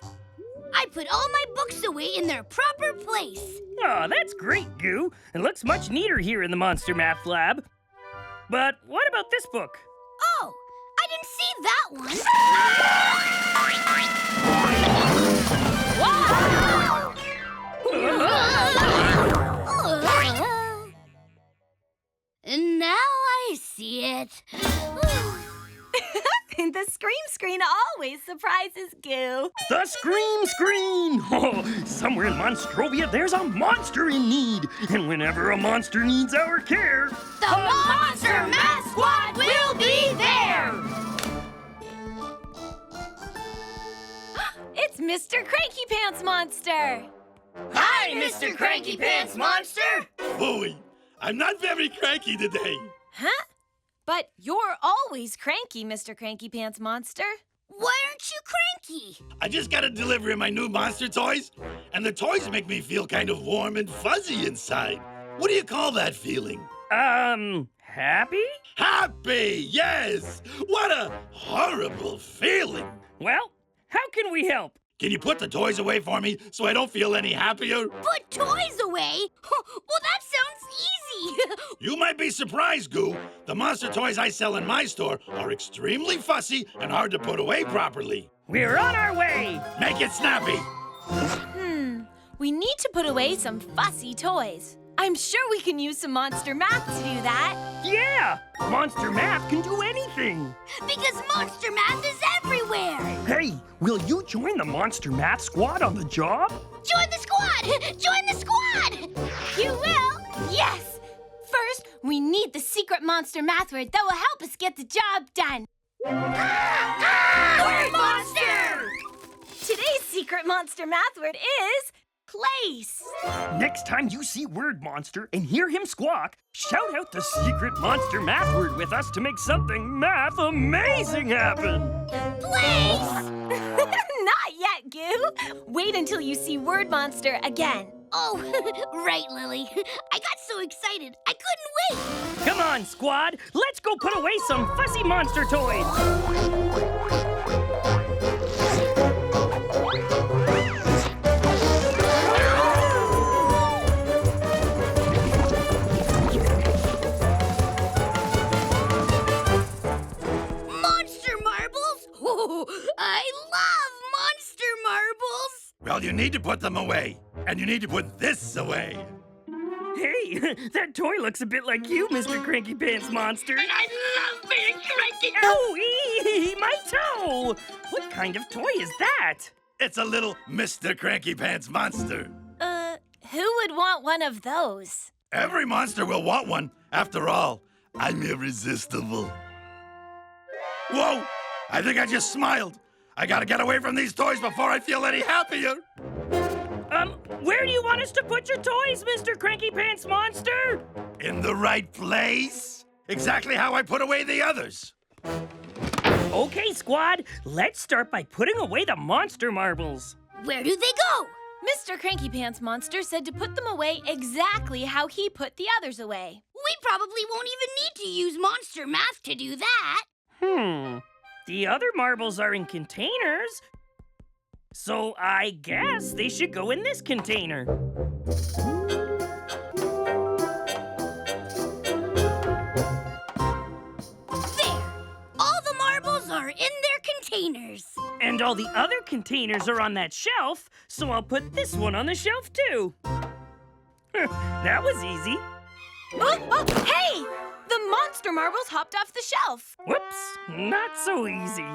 Speaker 3: I put all my books away in their proper place.
Speaker 2: Oh, that's great, Goo. It looks much neater here in the Monster Math Lab. But what about this book?
Speaker 3: Oh, I didn't see that one. And now I see it.
Speaker 1: The Scream Screen always surprises Goo.
Speaker 2: The Scream Screen! Oh, somewhere in Monstrovia, there's a monster in need. And whenever a monster needs our care,
Speaker 3: The Monster Math Squad will be there!
Speaker 1: It's Mr. Cranky Pants Monster.
Speaker 3: Hi, Mr. Cranky Pants Monster!
Speaker 6: Boy, I'm not very cranky today.
Speaker 1: Huh? But you're always cranky, Mr. Cranky Pants Monster.
Speaker 3: Why aren't you cranky?
Speaker 6: I just got a delivery of my new monster toys, and the toys make me feel kind of warm and fuzzy inside. What do you call that feeling?
Speaker 2: Happy?
Speaker 6: Happy, yes! What a horrible feeling.
Speaker 2: Well, how can we help?
Speaker 6: Can you put the toys away for me so I don't feel any happier?
Speaker 3: Put toys away? Well, that sounds easy.
Speaker 6: You might be surprised, Goo. The monster toys I sell in my store are extremely fussy and hard to put away properly.
Speaker 2: We're on our way.
Speaker 6: Make it snappy.
Speaker 1: We need to put away some fussy toys. I'm sure we can use some monster math to do that.
Speaker 2: Yeah! Monster Math can do anything.
Speaker 3: Because Monster Math is everywhere.
Speaker 2: Hey, will you join the Monster Math Squad on the job?
Speaker 3: Join the squad! Join the squad!
Speaker 1: You will? Yes! First, we need the secret monster math word that will help us get the job done.
Speaker 3: Word monster!
Speaker 1: Today's secret monster math word is place.
Speaker 2: Next time you see Word Monster and hear him squawk, shout out the secret monster math word with us to make something math amazing happen.
Speaker 3: Place!
Speaker 1: Not yet, Goo. Wait until you see Word Monster again.
Speaker 3: Oh, right, Lily. I got so excited, I couldn't wait.
Speaker 2: Come on, squad. Let's go put away some fussy monster toys.
Speaker 3: Monster marbles? Oh, I love monster marbles.
Speaker 6: Well, you need to put them away. And you need to put this away.
Speaker 2: Hey, that toy looks a bit like you, Mr. Cranky Pants Monster.
Speaker 3: And I love being cranky.
Speaker 2: Oh, my toe! What kind of toy is that?
Speaker 6: It's a little Mr. Cranky Pants Monster.
Speaker 1: Who would want one of those?
Speaker 6: Every monster will want one. After all, I'm irresistible. Whoa! I think I just smiled. I gotta get away from these toys before I feel any happier.
Speaker 2: Where do you want us to put your toys, Mr. Cranky Pants Monster?
Speaker 6: In the right place? Exactly how I put away the others.
Speaker 2: Okay, squad. Let's start by putting away the monster marbles.
Speaker 3: Where do they go?
Speaker 1: Mr. Cranky Pants Monster said to put them away exactly how he put the others away.
Speaker 3: We probably won't even need to use monster math to do that.
Speaker 2: The other marbles are in containers. So I guess they should go in this container.
Speaker 3: There. All the marbles are in their containers.
Speaker 2: And all the other containers are on that shelf, so I'll put this one on the shelf too. That was easy.
Speaker 1: Oh, hey! The monster marbles hopped off the shelf.
Speaker 2: Whoops, not so easy.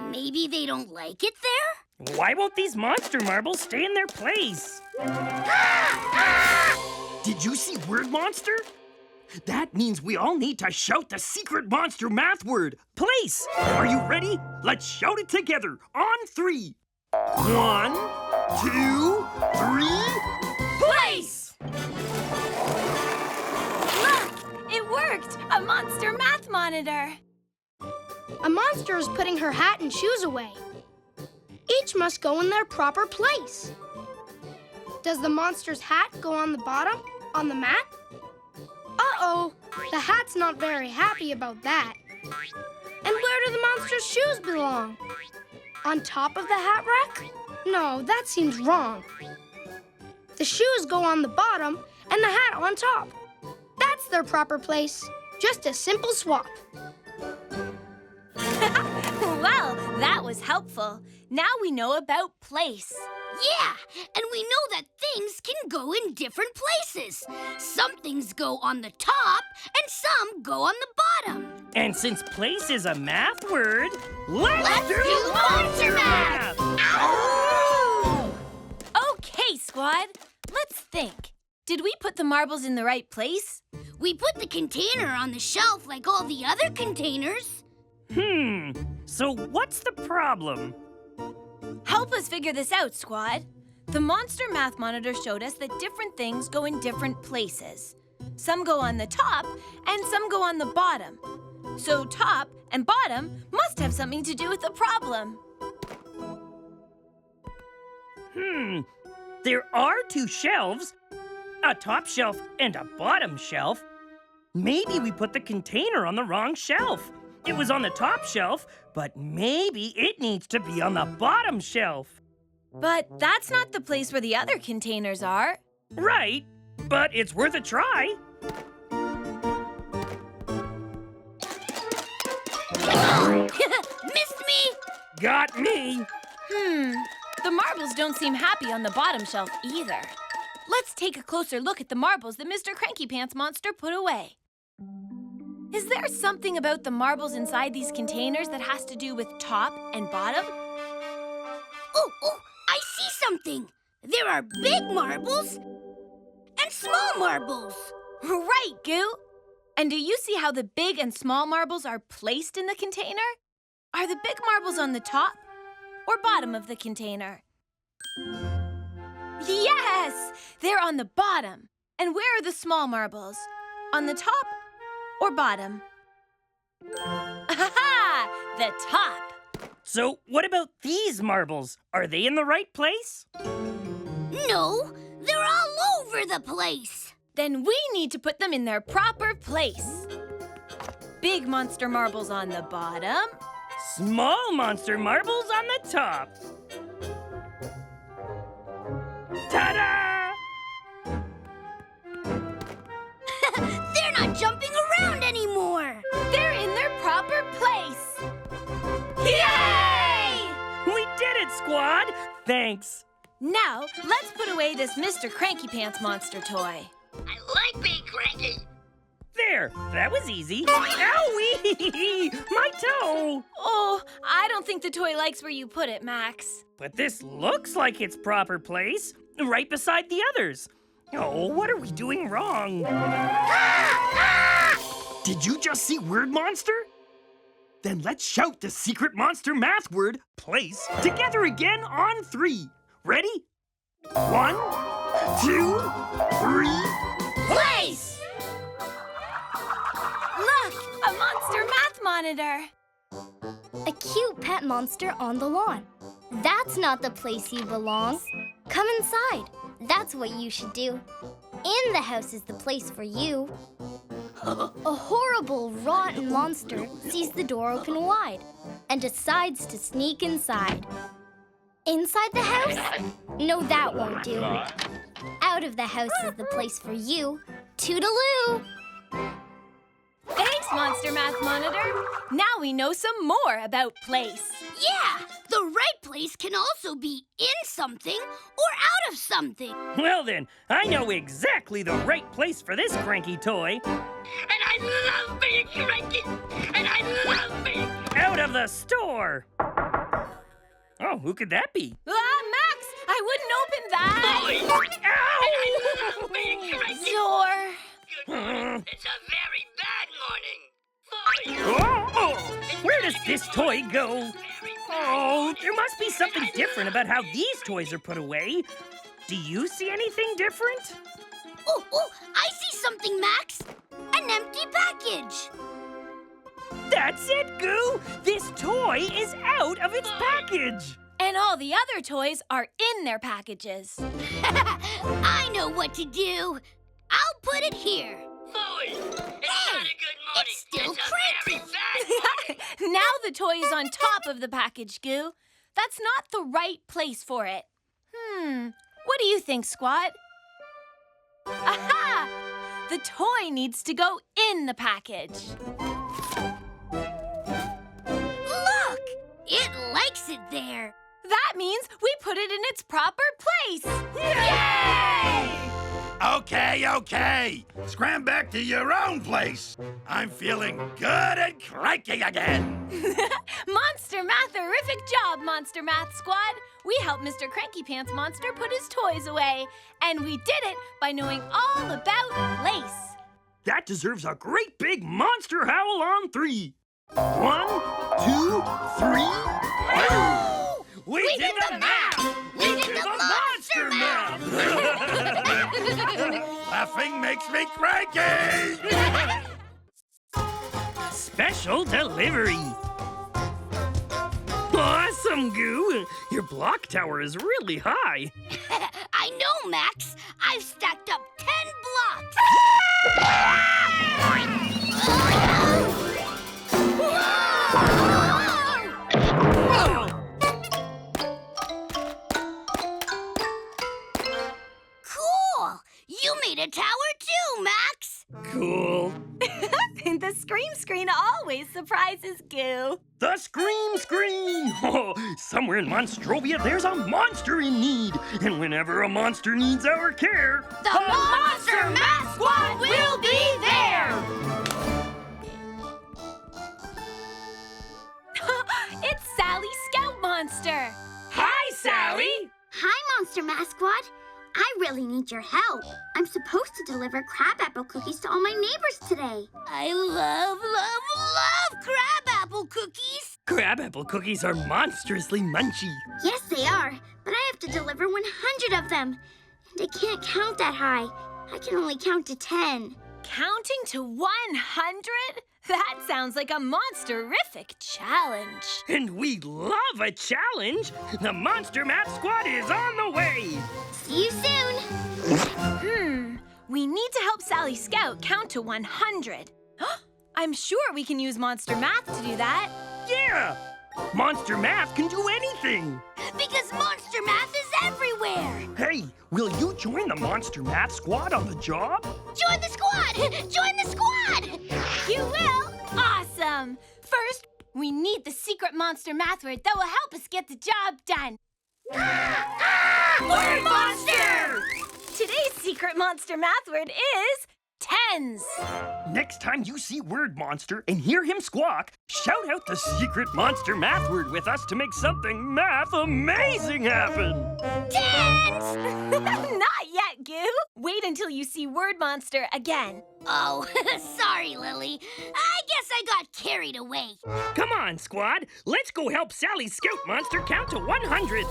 Speaker 3: Maybe they don't like it there?
Speaker 2: Why won't these monster marbles stay in their place? Did you see Word Monster? That means we all need to shout the secret monster math word, place. Are you ready? Let's shout it together on 3. 1, 2, 3, place!
Speaker 1: Look, it worked. A monster math monitor.
Speaker 13: A monster is putting her hat and shoes away. Each must go in their proper place. Does the monster's hat go on the bottom, on the mat? Uh-oh, the hat's not very happy about that. And where do the monster's shoes belong? On top of the hat rack? No, that seems wrong. The shoes go on the bottom and the hat on top. That's their proper place. Just a simple swap.
Speaker 1: Well, that was helpful. Now we know about place.
Speaker 3: Yeah, and we know that things can go in different places. Some things go on the top, and some go on the bottom.
Speaker 2: And since place is a math word, let's do
Speaker 3: monster math!
Speaker 1: Ow! Okay, squad. Let's think. Did we put the marbles in the right place?
Speaker 3: We put the container on the shelf like all the other containers.
Speaker 2: So what's the problem?
Speaker 1: Help us figure this out, squad. The monster math monitor showed us that different things go in different places. Some go on the top and some go on the bottom. So top and bottom must have something to do with the problem.
Speaker 2: There are two shelves, a top shelf and a bottom shelf. Maybe we put the container on the wrong shelf. It was on the top shelf, but maybe it needs to be on the bottom shelf.
Speaker 1: But that's not the place where the other containers are.
Speaker 2: Right, but it's worth a try.
Speaker 3: Missed me!
Speaker 2: Got me!
Speaker 1: The marbles don't seem happy on the bottom shelf either. Let's take a closer look at the marbles that Mr. Cranky Pants Monster put away. Is there something about the marbles inside these containers that has to do with top and bottom?
Speaker 3: Oh, I see something. There are big marbles and small marbles.
Speaker 1: Right, Goo. And do you see how the big and small marbles are placed in the container? Are the big marbles on the top or bottom of the container? Yes! They're on the bottom. And where are the small marbles? On the top or bottom? Ha-ha! The top!
Speaker 2: So what about these marbles? Are they in the right place?
Speaker 3: No, they're all over the place.
Speaker 1: Then we need to put them in their proper place. Big monster marbles on the bottom.
Speaker 2: Small monster marbles on the top. Ta-da!
Speaker 3: They're not jumping around anymore.
Speaker 1: They're in their proper place.
Speaker 2: Yay! We did it, squad! Thanks.
Speaker 1: Now, let's put away this Mr. Cranky Pants Monster toy.
Speaker 3: I like being cranky.
Speaker 2: There, that was easy. Owie! My toe!
Speaker 1: Oh, I don't think the toy likes where you put it, Max.
Speaker 2: But this looks like its proper place, right beside the others. Oh, what are we doing wrong? Did you just see Word Monster? Then let's shout the secret monster math word, place, together again on 3. Ready? 1, 2, 3.
Speaker 3: Place!
Speaker 1: Look, a monster math monitor.
Speaker 5: A cute pet monster on the lawn. That's not the place you belong. Come inside. That's what you should do. In the house is the place for you. A horrible, rotten monster sees the door open wide and decides to sneak inside. Inside the house? No, that won't do. Out of the house is the place for you. Toodaloo!
Speaker 1: Thanks, Monster Math Monitor. Now we know some more about place.
Speaker 3: Yeah, the right place can also be in something or out of something.
Speaker 2: Well then, I know exactly the right place for this cranky toy.
Speaker 3: And I love being cranky. And I love being...
Speaker 2: Out of the store! Oh, who could that be?
Speaker 1: Max, I wouldn't open that.
Speaker 3: Ow! And I love being cranky.
Speaker 1: Door.
Speaker 3: It's a very bad morning.
Speaker 2: Oh, where does this toy go? Oh, there must be something different about how these toys are put away. Do you see anything different?
Speaker 3: Oh, I see something, Max. An empty package.
Speaker 2: That's it, Goo! This toy is out of its package!
Speaker 1: And all the other toys are in their packages.
Speaker 3: I know what to do. I'll put it here. It's still cranky.
Speaker 1: Now the toy is on top of the package, Goo. That's not the right place for it. What do you think, Squat? Aha! The toy needs to go in the package.
Speaker 3: Look! It likes it there.
Speaker 1: That means we put it in its proper place.
Speaker 6: Yay! Okay. Scram back to your own place. I'm feeling good and cranky again.
Speaker 1: Monster Math-erific job, Monster Math Squad. We helped Mr. Cranky Pants Monster put his toys away. And we did it by knowing all about lace.
Speaker 2: That deserves a great big monster howl on 3. 1, 2, 3. We did the math!
Speaker 3: We did the monster math!
Speaker 6: Laughing makes me cranky!
Speaker 2: Special delivery. Awesome, Goo! Your block tower is really high.
Speaker 3: I know, Max. I've stacked up 10 blocks. Cool! You made a tower too, Max.
Speaker 2: Cool.
Speaker 1: The Scream Screen always surprises Goo.
Speaker 2: The Scream Screen! Oh, somewhere in Monstrovia, there's a monster in need. And whenever a monster needs our care,
Speaker 3: The Monster Math Squad will be there!
Speaker 1: It's Sally Scout Monster.
Speaker 2: Hi, Sally!
Speaker 15: Hi, Monster Math Squad. I really need your help. I'm supposed to deliver crabapple cookies to all my neighbors today.
Speaker 3: I love crabapple cookies.
Speaker 2: Crabapple cookies are monstrously munchy.
Speaker 15: Yes, they are, but I have to deliver 100 of them. And I can't count that high. I can only count to 10.
Speaker 1: Counting to 100? That sounds like a monster-rific challenge.
Speaker 2: And we love a challenge. The Monster Math Squad is on the way.
Speaker 15: See you soon.
Speaker 1: We need to help Sally Scout count to 100. I'm sure we can use Monster Math to do that.
Speaker 2: Yeah! Monster Math can do anything.
Speaker 3: Because Monster Math is everywhere.
Speaker 2: Hey, will you join the Monster Math Squad on the job?
Speaker 3: Join the squad! Join the squad!
Speaker 1: You will? Awesome! First, we need the secret monster math word that will help us get the job done.
Speaker 3: Word monster!
Speaker 1: Today's secret monster math word is tens.
Speaker 2: Next time you see Word Monster and hear him squawk, shout out the secret monster math word with us to make something math amazing happen.
Speaker 3: Tens!
Speaker 1: Not yet, Goo. Wait until you see Word Monster again.
Speaker 3: Oh, sorry, Lily. I guess I got carried away.
Speaker 2: Come on, squad. Let's go help Sally Scout Monster count to 100.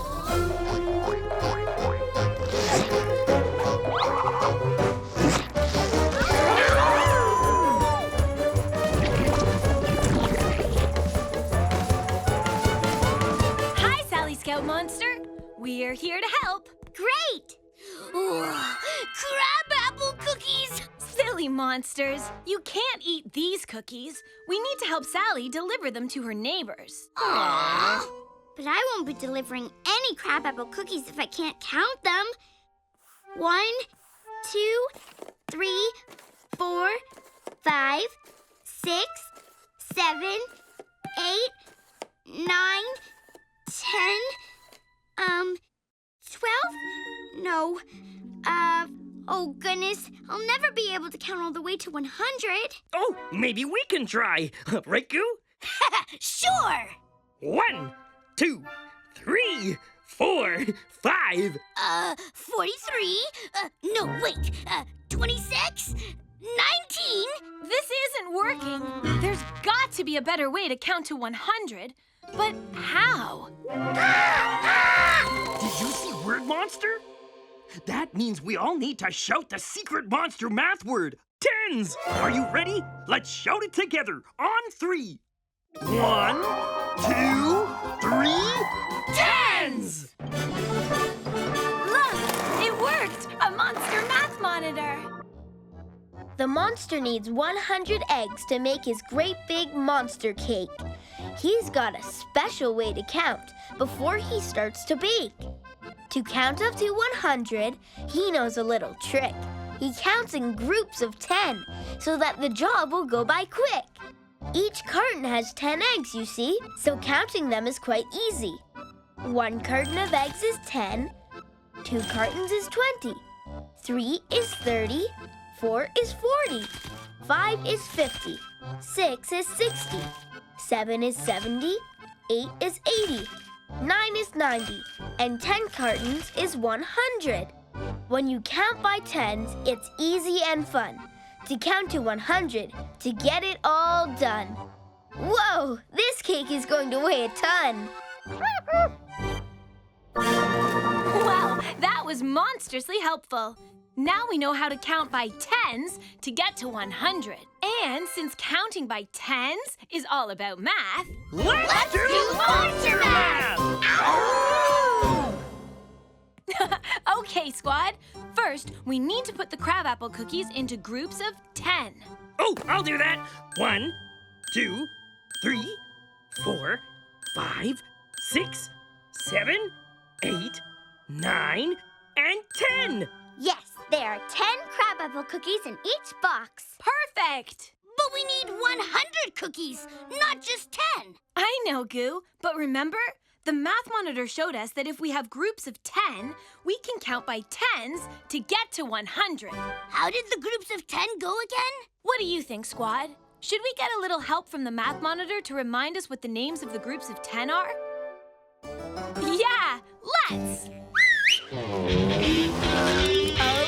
Speaker 1: Hi, Sally Scout Monster. We're here to help.
Speaker 15: Great!
Speaker 3: Crabapple cookies!
Speaker 1: Silly monsters. You can't eat these cookies. We need to help Sally deliver them to her neighbors.
Speaker 3: Aww.
Speaker 15: But I won't be delivering any crabapple cookies if I can't count them. 1, 2, 3, 4, 5, 6, 7, 8, 9, 10, 12? No. Oh goodness, I'll never be able to count all the way to 100.
Speaker 2: Oh, maybe we can try. Right, Goo?
Speaker 3: Sure.
Speaker 2: 1, 2, 3, 4, 5.
Speaker 3: 43. No, wait. 26. 19.
Speaker 1: This isn't working. There's got to be a better way to count to 100. But how?
Speaker 2: Did you see Word Monster? That means we all need to shout the secret monster math word, tens. Are you ready? Let's shout it together on 3. 1, 2, 3, tens!
Speaker 1: Look, it worked! A monster math monitor.
Speaker 9: The monster needs 100 eggs to make his great big monster cake. He's got a special way to count before he starts to bake. To count up to 100, he knows a little trick. He counts in groups of 10 so that the job will go by quick. Each carton has 10 eggs, you see, so counting them is quite easy. 1 carton of eggs is 10, 2 cartons is 20, 3 is 30, 4 is 40, 5 is 50, 6 is 60, 7 is 70, 8 is 80, 9 is 90, and 10 cartons is 100. When you count by tens, it's easy and fun to count to 100 to get it all done. Whoa, this cake is going to weigh a ton.
Speaker 1: Wow, that was monstrously helpful. Now we know how to count by tens to get to 100. And since counting by tens is all about math,
Speaker 2: let's do monster math!
Speaker 1: Okay, squad. First, we need to put the crabapple cookies into groups of 10.
Speaker 2: Oh, I'll do that. 1, 2, 3, 4, 5, 6, 7, 8, 9, and 10.
Speaker 15: Yes, there are 10 crabapple cookies in each box.
Speaker 1: Perfect!
Speaker 3: But we need 100 cookies, not just 10.
Speaker 1: I know, Goo, but remember? The math monitor showed us that if we have groups of 10, we can count by tens to get to 100.
Speaker 3: How did the groups of 10 go again?
Speaker 1: What do you think, squad? Should we get a little help from the math monitor to remind us what the names of the groups of 10 are? Yeah, let's!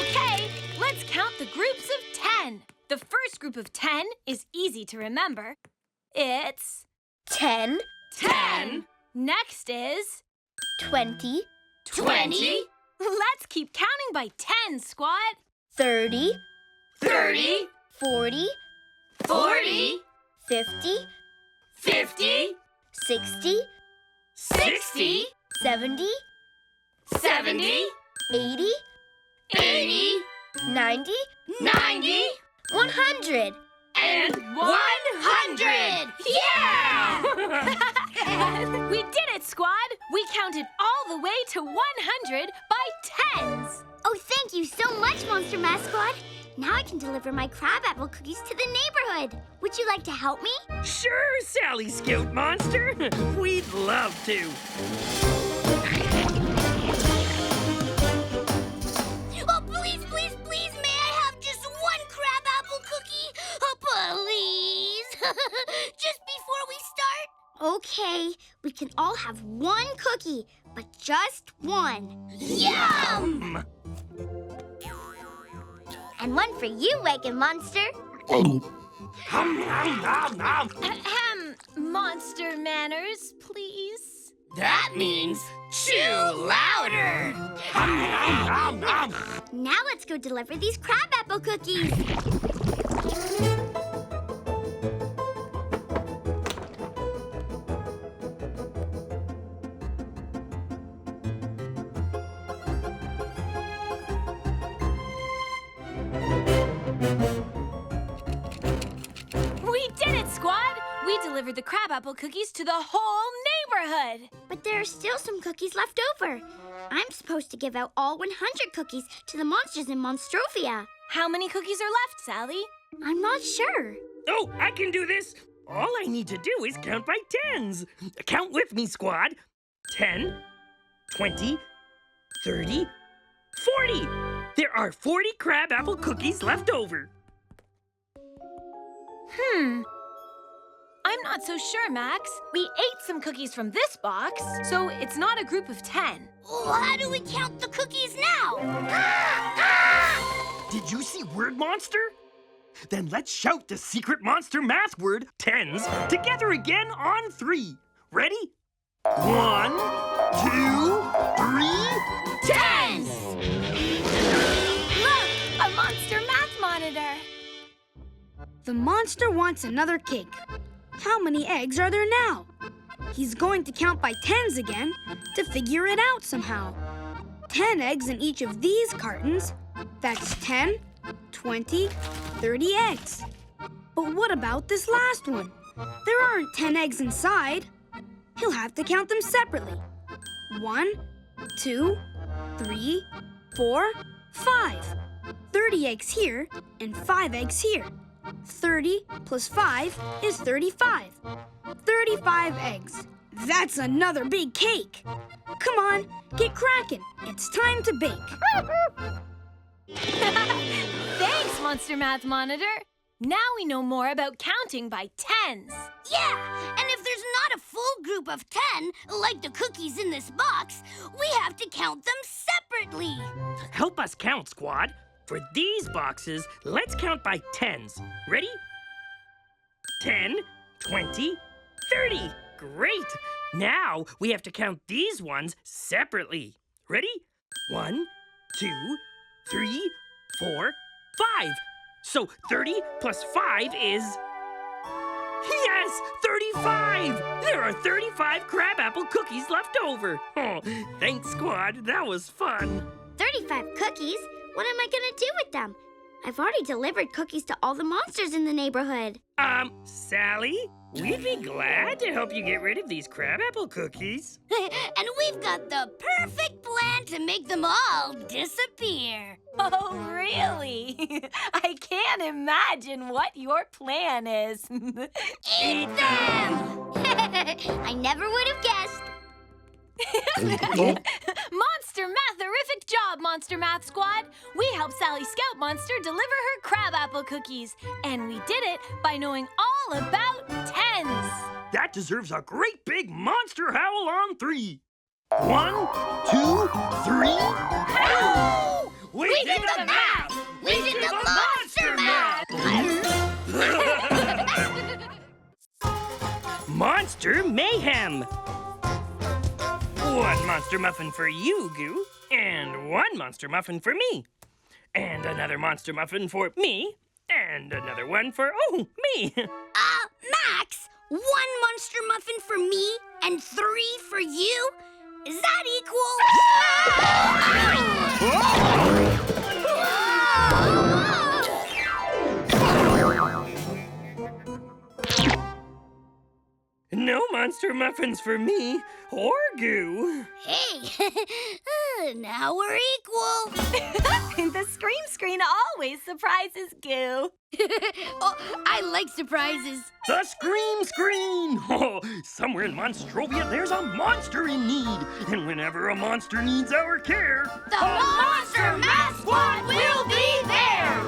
Speaker 1: Okay, let's count the groups of 10. The first group of 10 is easy to remember. It's
Speaker 9: 10.
Speaker 1: 10. Next is
Speaker 9: 20.
Speaker 3: 20.
Speaker 1: Let's keep counting by 10, squad.
Speaker 9: 30.
Speaker 3: 30.
Speaker 9: 40.
Speaker 3: 40.
Speaker 9: 50.
Speaker 3: 50.
Speaker 9: 60.
Speaker 3: 60.
Speaker 9: 70.
Speaker 3: 70.
Speaker 9: 80.
Speaker 3: 80.
Speaker 9: 90.
Speaker 3: 90.
Speaker 9: 100.
Speaker 3: And 100! Yeah!
Speaker 1: We did it, squad! We counted all the way to 100 by tens!
Speaker 15: Oh, thank you so much, Monster Math Squad. Now I can deliver my crabapple cookies to the neighborhood. Would you like to help me?
Speaker 2: Sure, Sally Scout Monster. We'd love to.
Speaker 3: Oh, please, please, please, may I have just one crabapple cookie? Oh, please. Just before we start?
Speaker 15: Okay, we can all have one cookie, but just one.
Speaker 3: Yum!
Speaker 15: And one for you, Wagon Monster.
Speaker 1: Monster manners, please.
Speaker 3: That means chew louder.
Speaker 15: Now let's go deliver these crabapple cookies.
Speaker 1: We did it, squad! We delivered the crabapple cookies to the whole neighborhood!
Speaker 15: But there are still some cookies left over. I'm supposed to give out all 100 cookies to the monsters in Monstrovia.
Speaker 1: How many cookies are left, Sally?
Speaker 15: I'm not sure.
Speaker 2: Oh, I can do this. All I need to do is count by tens. Count with me, squad. 10, 20, 30, 40. There are 40 crabapple cookies left over.
Speaker 1: I'm not so sure, Max. We ate some cookies from this box, so it's not a group of 10.
Speaker 3: Well, how do we count the cookies now?
Speaker 2: Did you see Word Monster? Then let's shout the secret monster math word, tens, together again on 3. Ready? 1, 2, 3, tens!
Speaker 1: Look! A monster math monitor!
Speaker 13: The monster wants another cake. How many eggs are there now? He's going to count by tens again to figure it out somehow. 10 eggs in each of these cartons. That's 10, 20, 30 eggs. But what about this last one? There aren't 10 eggs inside. He'll have to count them separately. 1, 2, 3, 4, 5. 30 eggs here and 5 eggs here. 30 plus 5 is 35. 35 eggs. That's another big cake. Come on, get cracking. It's time to bake.
Speaker 1: Thanks, Monster Math Monitor. Now we know more about counting by tens.
Speaker 3: Yeah, and if there's not a full group of 10, like the cookies in this box, we have to count them separately.
Speaker 2: Help us count, squad. For these boxes, let's count by tens. Ready? 10, 20, 30. Great! Now we have to count these ones separately. Ready? 1, 2, 3, 4, 5. So 30 plus 5 is... Yes! 35! There are 35 crabapple cookies left over. Oh, thanks, squad. That was fun.
Speaker 15: 35 cookies? What am I gonna do with them? I've already delivered cookies to all the monsters in the neighborhood.
Speaker 2: Sally, we'd be glad to help you get rid of these crabapple cookies.
Speaker 3: And we've got the perfect plan to make them all disappear.
Speaker 1: Oh, really? I can't imagine what your plan is.
Speaker 3: Eat them!
Speaker 15: I never would have guessed.
Speaker 1: Monster Math-erific job, Monster Math Squad! We helped Sally Scout Monster deliver her crabapple cookies. And we did it by knowing all about tens.
Speaker 2: That deserves a great big monster howl on 3. 1, 2, 3. Howl! We did the math!
Speaker 3: We did the monster math!
Speaker 2: Monster mayhem! 1 monster muffin for you, Goo, and 1 monster muffin for me. And another monster muffin for me, and another one for, me.
Speaker 3: Max, 1 monster muffin for me and 3 for you? Is that equal?
Speaker 2: No monster muffins for me or Goo.
Speaker 3: Hey, now we're equal.
Speaker 1: The Scream Screen always surprises Goo.
Speaker 3: Oh, I like surprises.
Speaker 2: The Scream Screen! Oh, somewhere in Monstrovia there's a monster in need. And whenever a monster needs our care,
Speaker 3: the Monster Math Squad will be there!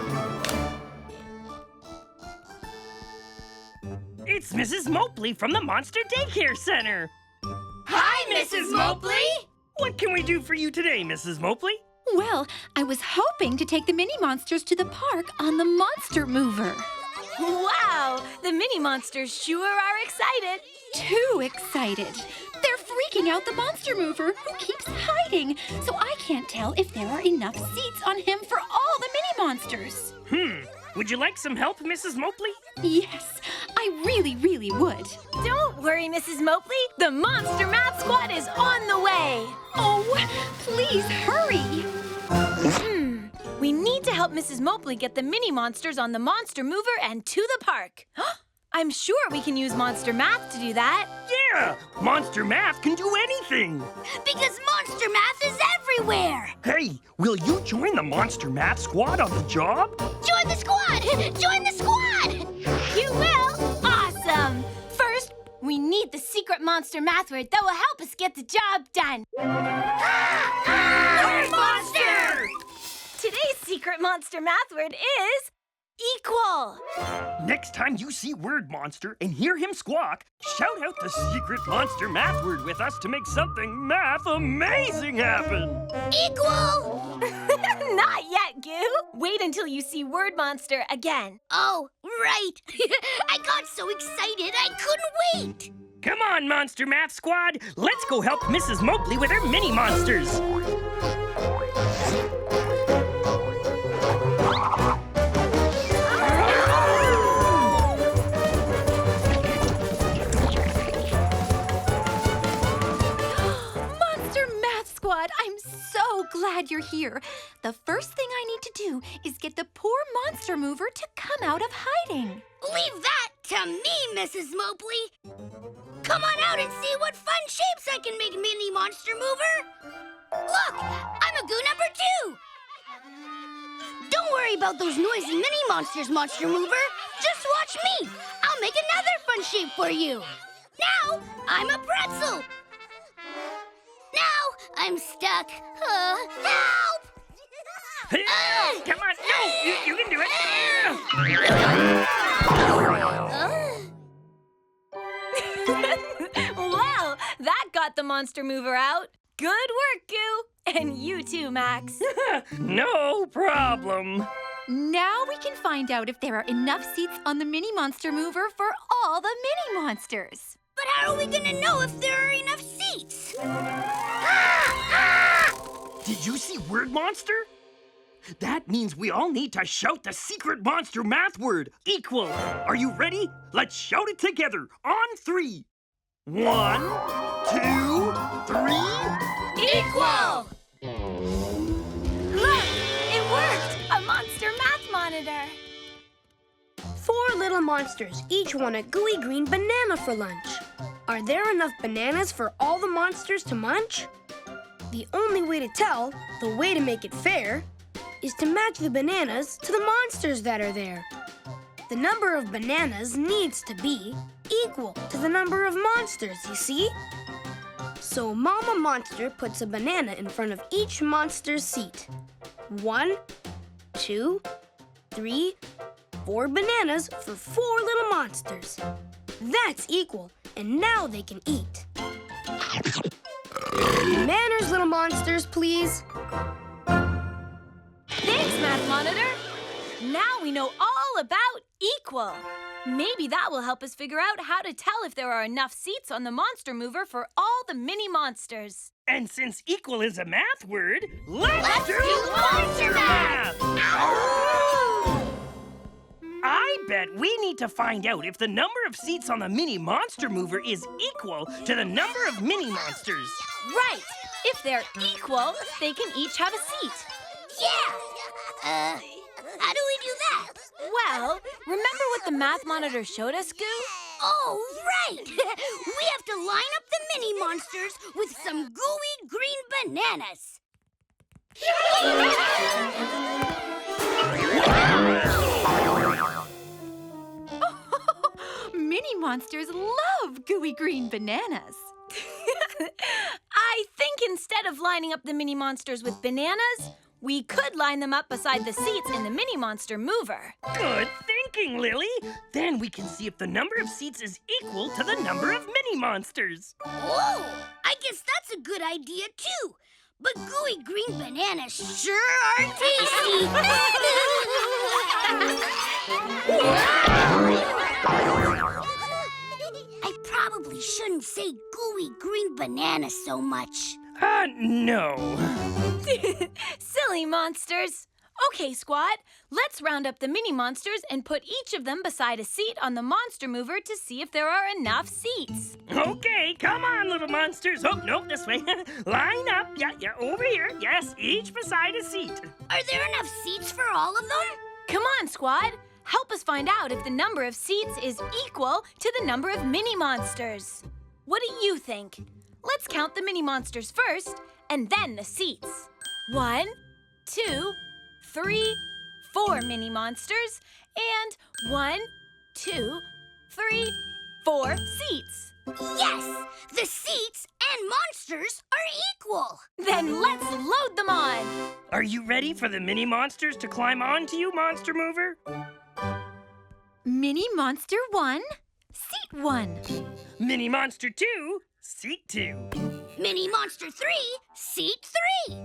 Speaker 2: It's Mrs. Mopley from the Monster Daycare Center.
Speaker 3: Hi, Mrs. Mopley!
Speaker 2: What can we do for you today, Mrs. Mopley?
Speaker 16: Well, I was hoping to take the mini monsters to the park on the Monster Mover.
Speaker 1: Wow! The mini monsters sure are excited.
Speaker 16: Too excited. They're freaking out the Monster Mover, who keeps hiding, so I can't tell if there are enough seats on him for all the mini monsters.
Speaker 2: Would you like some help, Mrs. Mopley?
Speaker 16: Yes, I really, really would.
Speaker 1: Don't worry, Mrs. Mopley. The Monster Math Squad is on the way.
Speaker 16: Oh, please hurry.
Speaker 1: We need to help Mrs. Mopley get the mini monsters on the Monster Mover and to the park. I'm sure we can use Monster Math to do that.
Speaker 2: Yeah! Monster Math can do anything.
Speaker 3: Because Monster Math is everywhere.
Speaker 2: Hey, will you join the Monster Math Squad on the job?
Speaker 3: Join the squad! Join the squad!
Speaker 1: You will? Awesome! First, we need the secret monster math word that will help us get the job done.
Speaker 3: Word monster!
Speaker 1: Today's secret monster math word is equal.
Speaker 2: Next time you see Word Monster and hear him squawk, shout out the secret monster math word with us to make something math amazing happen.
Speaker 3: Equal?
Speaker 1: Not yet, Goo. Wait until you see Word Monster again.
Speaker 3: Oh, right. I got so excited I couldn't wait.
Speaker 2: Come on, Monster Math Squad. Let's go help Mrs. Mopley with her mini monsters.
Speaker 16: I'm so glad you're here. The first thing I need to do is get the poor monster mover to come out of hiding.
Speaker 3: Leave that to me, Mrs. Mopley. Come on out and see what fun shapes I can make, Mini Monster Mover. Look, I'm a goo number 2. Don't worry about those noisy mini monsters, Monster Mover. Just watch me. I'll make another fun shape for you. Now, I'm a pretzel. Now, I'm stuck. Help!
Speaker 2: Come on, no, you can do it.
Speaker 1: Well, that got the monster mover out. Good work, Goo. And you too, Max.
Speaker 2: No problem.
Speaker 16: Now we can find out if there are enough seats on the mini monster mover for all the mini monsters.
Speaker 3: But how are we gonna know if there are enough seats?
Speaker 2: Did you see word monster? That means we all need to shout the secret monster math word, equal. Are you ready? Let's shout it together on 3. 1, 2, 3.
Speaker 1: Equal! Look, it worked! A monster math monitor.
Speaker 13: 4 little monsters each want a gooey green banana for lunch. Are there enough bananas for all the monsters to munch? The only way to tell, the way to make it fair, is to match the bananas to the monsters that are there. The number of bananas needs to be equal to the number of monsters, you see? So Mama Monster puts a banana in front of each monster's seat. 1, 2, 3, 4 bananas for 4 little monsters. That's equal, and now they can eat. Manners, little monsters, please.
Speaker 1: Thanks, Math Monitor. Now we know all about equal. Maybe that will help us figure out how to tell if there are enough seats on the monster mover for all the mini monsters.
Speaker 2: And since equal is a math word, let's do
Speaker 3: monster math!
Speaker 2: I bet we need to find out if the number of seats on the mini monster mover is equal to the number of mini monsters.
Speaker 1: Right. If they're equal, they can each have a seat.
Speaker 3: Yeah! How do we do that?
Speaker 1: Well, remember what the Math Monitor showed us, Goo?
Speaker 3: Oh, right! We have to line up the mini monsters with some gooey green bananas.
Speaker 16: Mini monsters love gooey green bananas.
Speaker 1: I think instead of lining up the mini monsters with bananas, we could line them up beside the seats in the mini monster mover.
Speaker 2: Good thinking, Lily. Then we can see if the number of seats is equal to the number of mini monsters.
Speaker 3: Whoa! I guess that's a good idea, too. But gooey green bananas sure are tasty. I probably shouldn't say gooey green banana so much.
Speaker 2: No.
Speaker 1: Silly monsters. Okay, squad, let's round up the mini monsters and put each of them beside a seat on the monster mover to see if there are enough seats.
Speaker 2: Okay, come on, little monsters. Oh, no, this way. Line up. Yeah, over here. Yes, each beside a seat.
Speaker 3: Are there enough seats for all of them?
Speaker 1: Come on, squad. Help us find out if the number of seats is equal to the number of mini monsters. What do you think? Let's count the mini monsters first, and then the seats. 1, 2, 3, 4 mini monsters, and 1, 2, 3, 4 seats.
Speaker 3: Yes! The seats and monsters are equal.
Speaker 1: Then let's load them on.
Speaker 2: Are you ready for the mini monsters to climb onto you, Monster Mover?
Speaker 16: Mini Monster 1, Seat 1.
Speaker 2: Mini Monster 2, Seat 2.
Speaker 3: Mini Monster 3, Seat 3.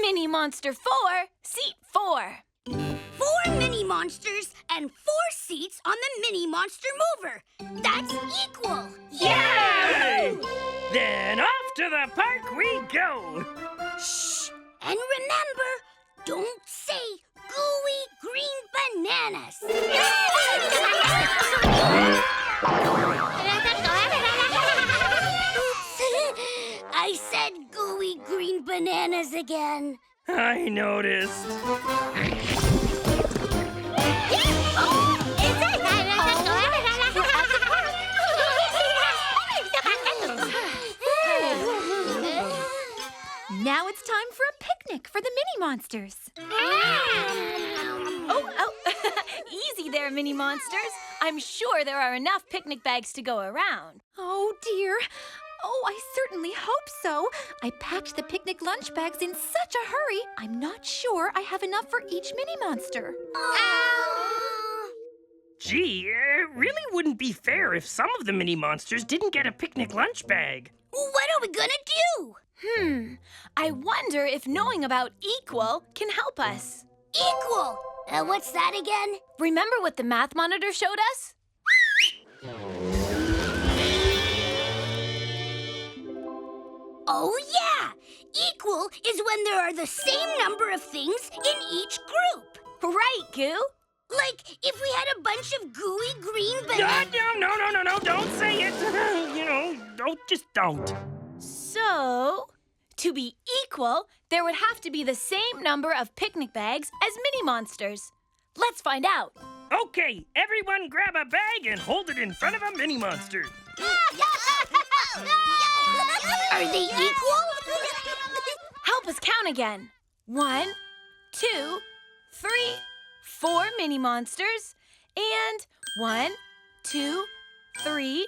Speaker 1: Mini Monster 4, Seat 4.
Speaker 3: 4 mini monsters and 4 seats on the mini monster mover. That's equal.
Speaker 2: Yay! Then off to the park we go.
Speaker 3: Shh! And remember, don't say gooey green bananas. Oops. I said gooey green bananas again.
Speaker 2: I noticed.
Speaker 16: Now it's time for a picnic for the mini monsters.
Speaker 1: Oh, easy there, mini monsters. I'm sure there are enough picnic bags to go around.
Speaker 16: Oh, dear. Oh, I certainly hope so. I packed the picnic lunch bags in such a hurry, I'm not sure I have enough for each mini monster.
Speaker 2: Gee, it really wouldn't be fair if some of the mini monsters didn't get a picnic lunch bag.
Speaker 3: What are we gonna do?
Speaker 1: I wonder if knowing about equal can help us.
Speaker 3: Equal! What's that again?
Speaker 1: Remember what the math monitor showed us?
Speaker 3: Oh, yeah! Equal is when there are the same number of things in each group.
Speaker 1: Right, Goo.
Speaker 3: Like if we had a bunch of gooey green bananas.
Speaker 2: No, don't say it. Don't.
Speaker 1: So, to be equal, there would have to be the same number of picnic bags as mini monsters. Let's find out.
Speaker 2: Okay, everyone grab a bag and hold it in front of a mini monster.
Speaker 3: Are they equal?
Speaker 1: Help us count again. 1, 2, 3, 4 mini monsters. And 1, 2, 3,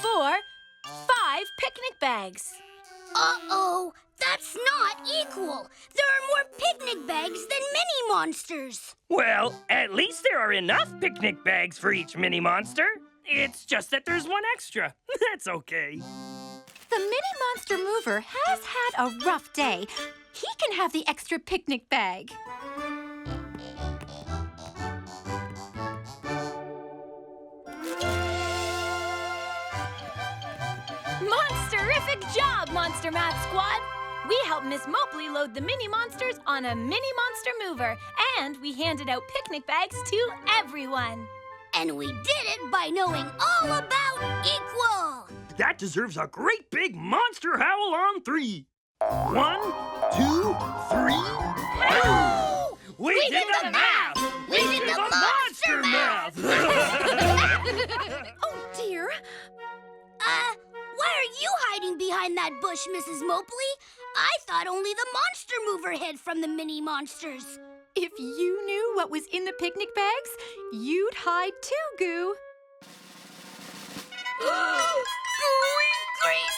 Speaker 1: 4, 5 picnic bags.
Speaker 3: Uh-oh, that's not equal. There are more picnic bags than mini monsters.
Speaker 2: Well, at least there are enough picnic bags for each mini monster. It's just that there's one extra. That's okay.
Speaker 16: The mini monster mover has had a rough day. He can have the extra picnic bag.
Speaker 1: Monsterific job, Monster Math Squad! We helped Miss Mopley load the mini monsters on a mini monster mover, and we handed out picnic bags to everyone.
Speaker 3: And we did it by knowing all about equal.
Speaker 2: That deserves a great big monster howl on 3. 1, 2, 3. Howl! We did the math! We did the monster math!
Speaker 16: Oh, dear.
Speaker 3: Why are you hiding behind that bush, Mrs. Mopley? I thought only the monster mover hid from the mini monsters.
Speaker 16: If you knew what was in the picnic bags, you'd hide too, Goo.
Speaker 3: Gooey green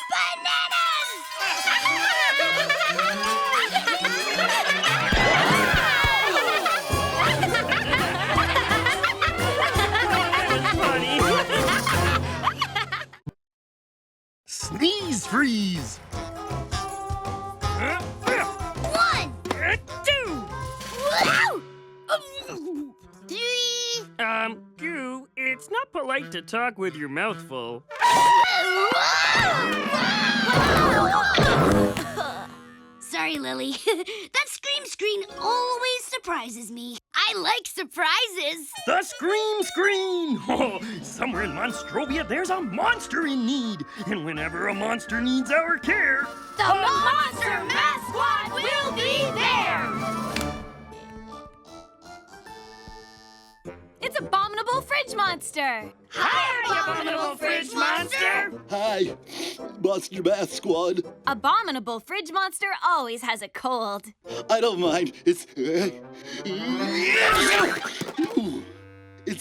Speaker 2: Sneeze freeze! 1, 2!
Speaker 3: 3!
Speaker 2: Goo, it's not polite to talk with your mouth full.
Speaker 3: Sorry, Lily. That scream screen always surprises me. I like surprises.
Speaker 2: The scream screen! Oh, somewhere in Monstrovia, there's a monster in need. And whenever a monster needs our care,
Speaker 3: The Monster Math Squad will be there!
Speaker 1: It's Abominable Fridge Monster!
Speaker 2: Hi, Abominable Fridge Monster!
Speaker 10: Hi, Monster Math Squad.
Speaker 1: Abominable Fridge Monster always has a cold.
Speaker 10: I don't mind. It's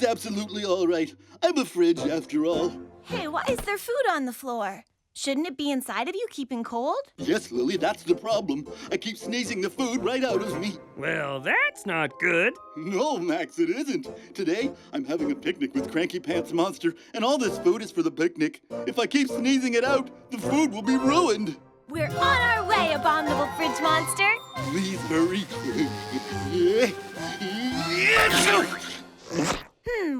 Speaker 10: absolutely all right. I'm a fridge after all.
Speaker 1: Hey, why is there food on the floor? Shouldn't it be inside of you keeping cold?
Speaker 10: Yes, Lily, that's the problem. I keep sneezing the food right out of me.
Speaker 2: Well, that's not good.
Speaker 10: No, Max, it isn't. Today, I'm having a picnic with Cranky Pants Monster, and all this food is for the picnic. If I keep sneezing it out, the food will be ruined.
Speaker 1: We're on our way, Abominable Fridge Monster.
Speaker 10: Please hurry.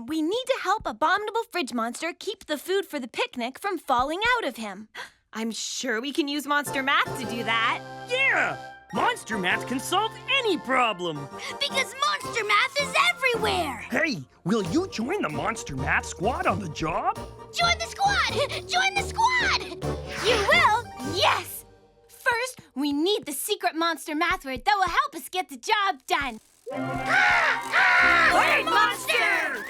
Speaker 1: We need to help Abominable Fridge Monster keep the food for the picnic from falling out of him. I'm sure we can use Monster Math to do that.
Speaker 2: Yeah! Monster Math can solve any problem.
Speaker 3: Because Monster Math is everywhere.
Speaker 2: Hey, will you join the Monster Math Squad on the job?
Speaker 3: Join the squad! Join the squad!
Speaker 1: You will? Yes! First, We need the secret monster math word that will help us get the job done.
Speaker 2: Word monster!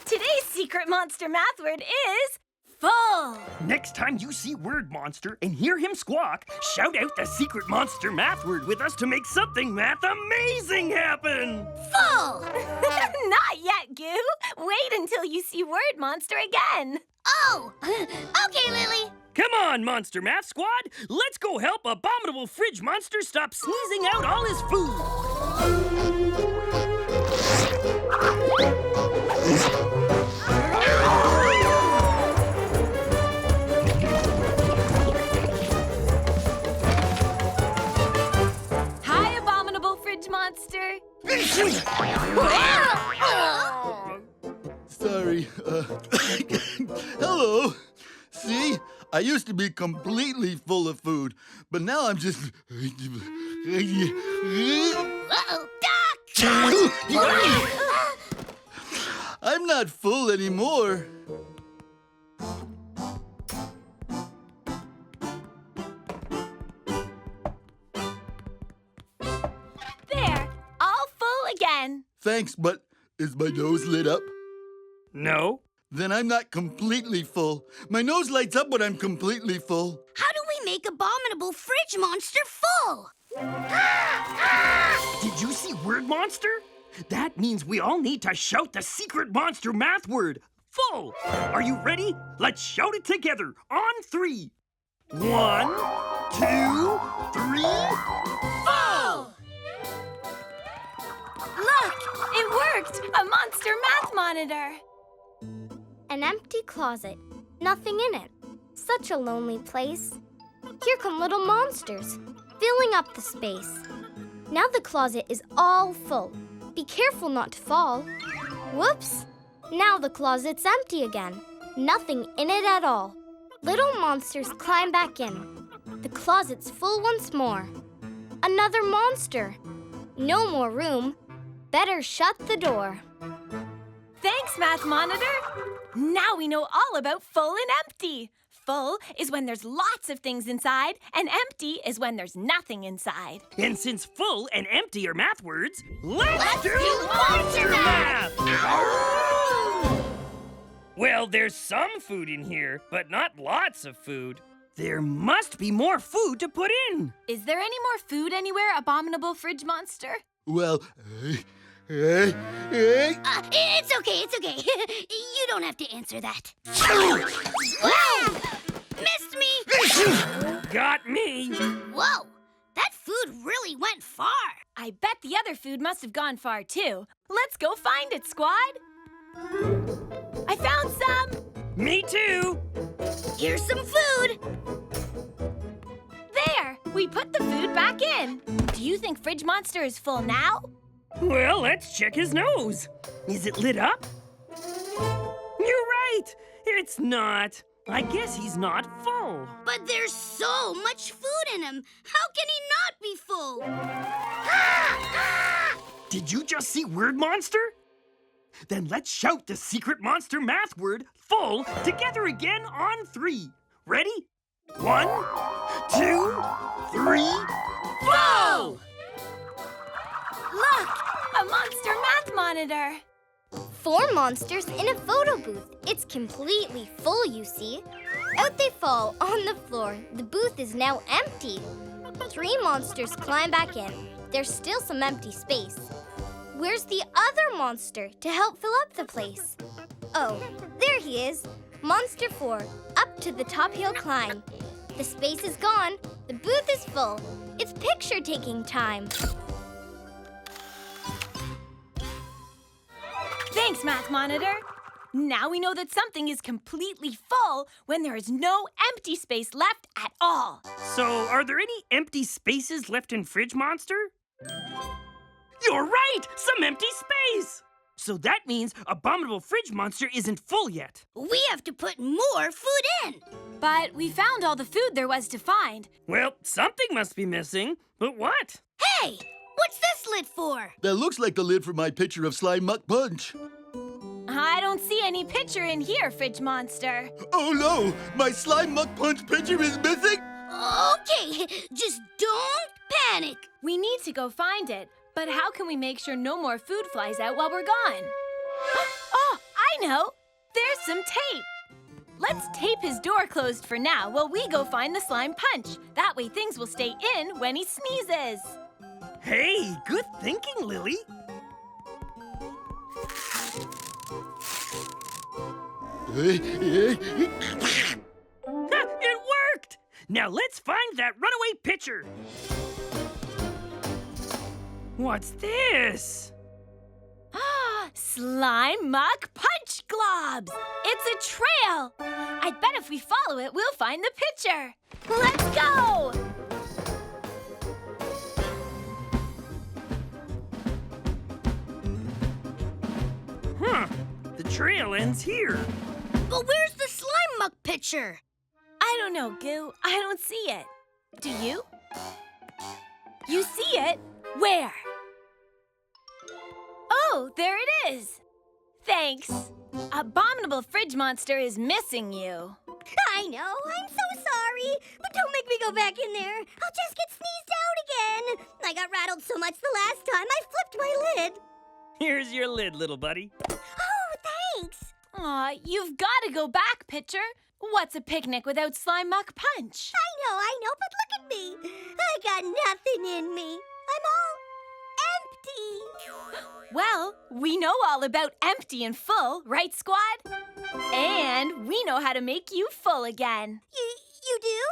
Speaker 1: Today's secret monster math word is full.
Speaker 2: Next time you see Word Monster and hear him squawk, shout out the secret monster math word with us to make something math amazing happen!
Speaker 3: Full!
Speaker 1: Not yet, Goo. Wait until you see Word Monster again.
Speaker 3: Oh! Okay, Lily.
Speaker 2: Come on, Monster Math Squad! Let's go help Abominable Fridge Monster stop sneezing out all his food!
Speaker 1: Hi, Abominable Fridge Monster.
Speaker 6: Sorry. Hello. See? I used to be completely full of food, but now I'm just...
Speaker 3: Uh-oh, Doc!
Speaker 6: I'm not full anymore.
Speaker 1: There, all full again.
Speaker 6: Thanks, but is my nose lit up?
Speaker 2: No.
Speaker 6: Then I'm not completely full. My nose lights up when I'm completely full.
Speaker 3: How do we make Abominable Fridge Monster full?
Speaker 2: Did you see Word Monster? That means we all need to shout the secret monster math word, full. Are you ready? Let's shout it together on 3. 1, 2, 3, full!
Speaker 1: Look, it worked. A monster math monitor.
Speaker 5: An empty closet. Nothing in it. Such a lonely place. Here come little monsters, filling up the space. Now the closet is all full. Be careful not to fall. Whoops! Now the closet's empty again. Nothing in it at all. Little monsters climb back in. The closet's full once more. Another monster. No more room. Better shut the door.
Speaker 1: Thanks, Math Monitor. Now we know all about full and empty. Full is when there's lots of things inside, and empty is when there's nothing inside.
Speaker 2: And since full and empty are math words, let's do
Speaker 3: monster math!
Speaker 2: Well, there's some food in here, but not lots of food. There must be more food to put in.
Speaker 1: Is there any more food anywhere, Abominable Fridge Monster?
Speaker 6: Well,
Speaker 3: It's okay, it's okay. You don't have to answer that. Whoa! Missed me!
Speaker 2: Got me!
Speaker 3: Whoa! That food really went far.
Speaker 1: I bet the other food must have gone far, too. Let's go find it, squad. I found some.
Speaker 2: Me too.
Speaker 3: Here's some food.
Speaker 1: There, we put the food back in. Do you think Fridge Monster is full now?
Speaker 2: Well, let's check his nose. Is it lit up? You're right. It's not. I guess he's not full.
Speaker 3: But there's so much food in him. How can he not be full?
Speaker 2: Did you just see Word Monster? Then let's shout the secret monster math word, full, together again on 3. Ready? 1, 2, 3, full!
Speaker 1: Look, a monster math monitor.
Speaker 5: 4 monsters in a photo booth. It's completely full, you see. Out they fall on the floor. The booth is now empty. 3 monsters climb back in. There's still some empty space. Where's the other monster to help fill up the place? Oh, there he is. Monster 4, up to the top he'll climb. The space is gone. The booth is full. It's picture-taking time.
Speaker 1: Thanks, Math Monitor. Now we know that something is completely full when there is no empty space left at all.
Speaker 2: So, are there any empty spaces left in Fridge Monster? You're right! Some empty space! So that means Abominable Fridge Monster isn't full yet.
Speaker 3: We have to put more food in.
Speaker 1: But we found all the food there was to find.
Speaker 2: Well, something must be missing. But what?
Speaker 3: Hey! What's this lid for?
Speaker 6: That looks like the lid for my pitcher of slime muck punch.
Speaker 1: I don't see any pitcher in here, Fridge Monster.
Speaker 6: Oh no! My slime muck punch pitcher is missing?
Speaker 3: Okay, just don't panic.
Speaker 1: We need to go find it, but how can we make sure no more food flies out while we're gone? Oh, I know! There's some tape! Let's tape his door closed for now while we go find the slime punch. That way things will stay in when he sneezes.
Speaker 2: Hey, good thinking, Lily. It worked! Now let's find that runaway pitcher. What's this?
Speaker 1: Slime muck punch globs! It's a trail! I bet if we follow it, we'll find the pitcher. Let's go!
Speaker 2: The trail ends here.
Speaker 3: But where's the slime muck pitcher?
Speaker 1: I don't know, Goo. I don't see it. Do you? You see it? Where? Oh, there it is. Thanks. Abominable Fridge Monster is missing you.
Speaker 15: I know, I'm so sorry. But don't make me go back in there. I'll just get sneezed out again. I got rattled so much the last time I flipped my lid.
Speaker 2: Here's your lid, little buddy.
Speaker 15: Oh, thanks.
Speaker 1: Aw, you've got to go back, Pitcher. What's a picnic without slime muck punch?
Speaker 15: I know, but look at me. I got nothing in me. I'm all empty.
Speaker 1: Well, we know all about empty and full, right, Squad? And we know how to make you full again.
Speaker 15: You do?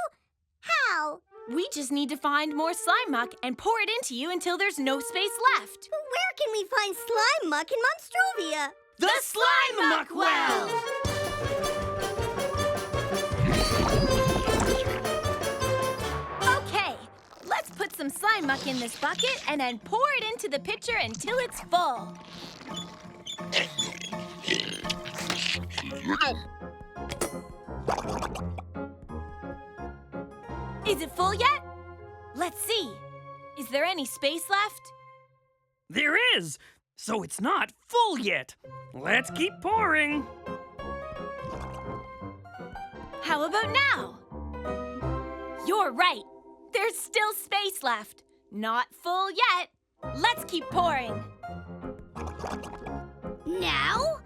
Speaker 15: How?
Speaker 1: We just need to find more slime muck and pour it into you until there's no space left.
Speaker 15: Where can we find slime muck in Monstrovia?
Speaker 2: The Slime Muck Well!
Speaker 1: Okay, let's put some slime muck in this bucket and then pour it into the pitcher until it's full. Is it full yet? Let's see. Is there any space left?
Speaker 2: There is, so it's not full yet. Let's keep pouring.
Speaker 1: How about now? You're right. There's still space left. Not full yet. Let's keep pouring.
Speaker 3: Now?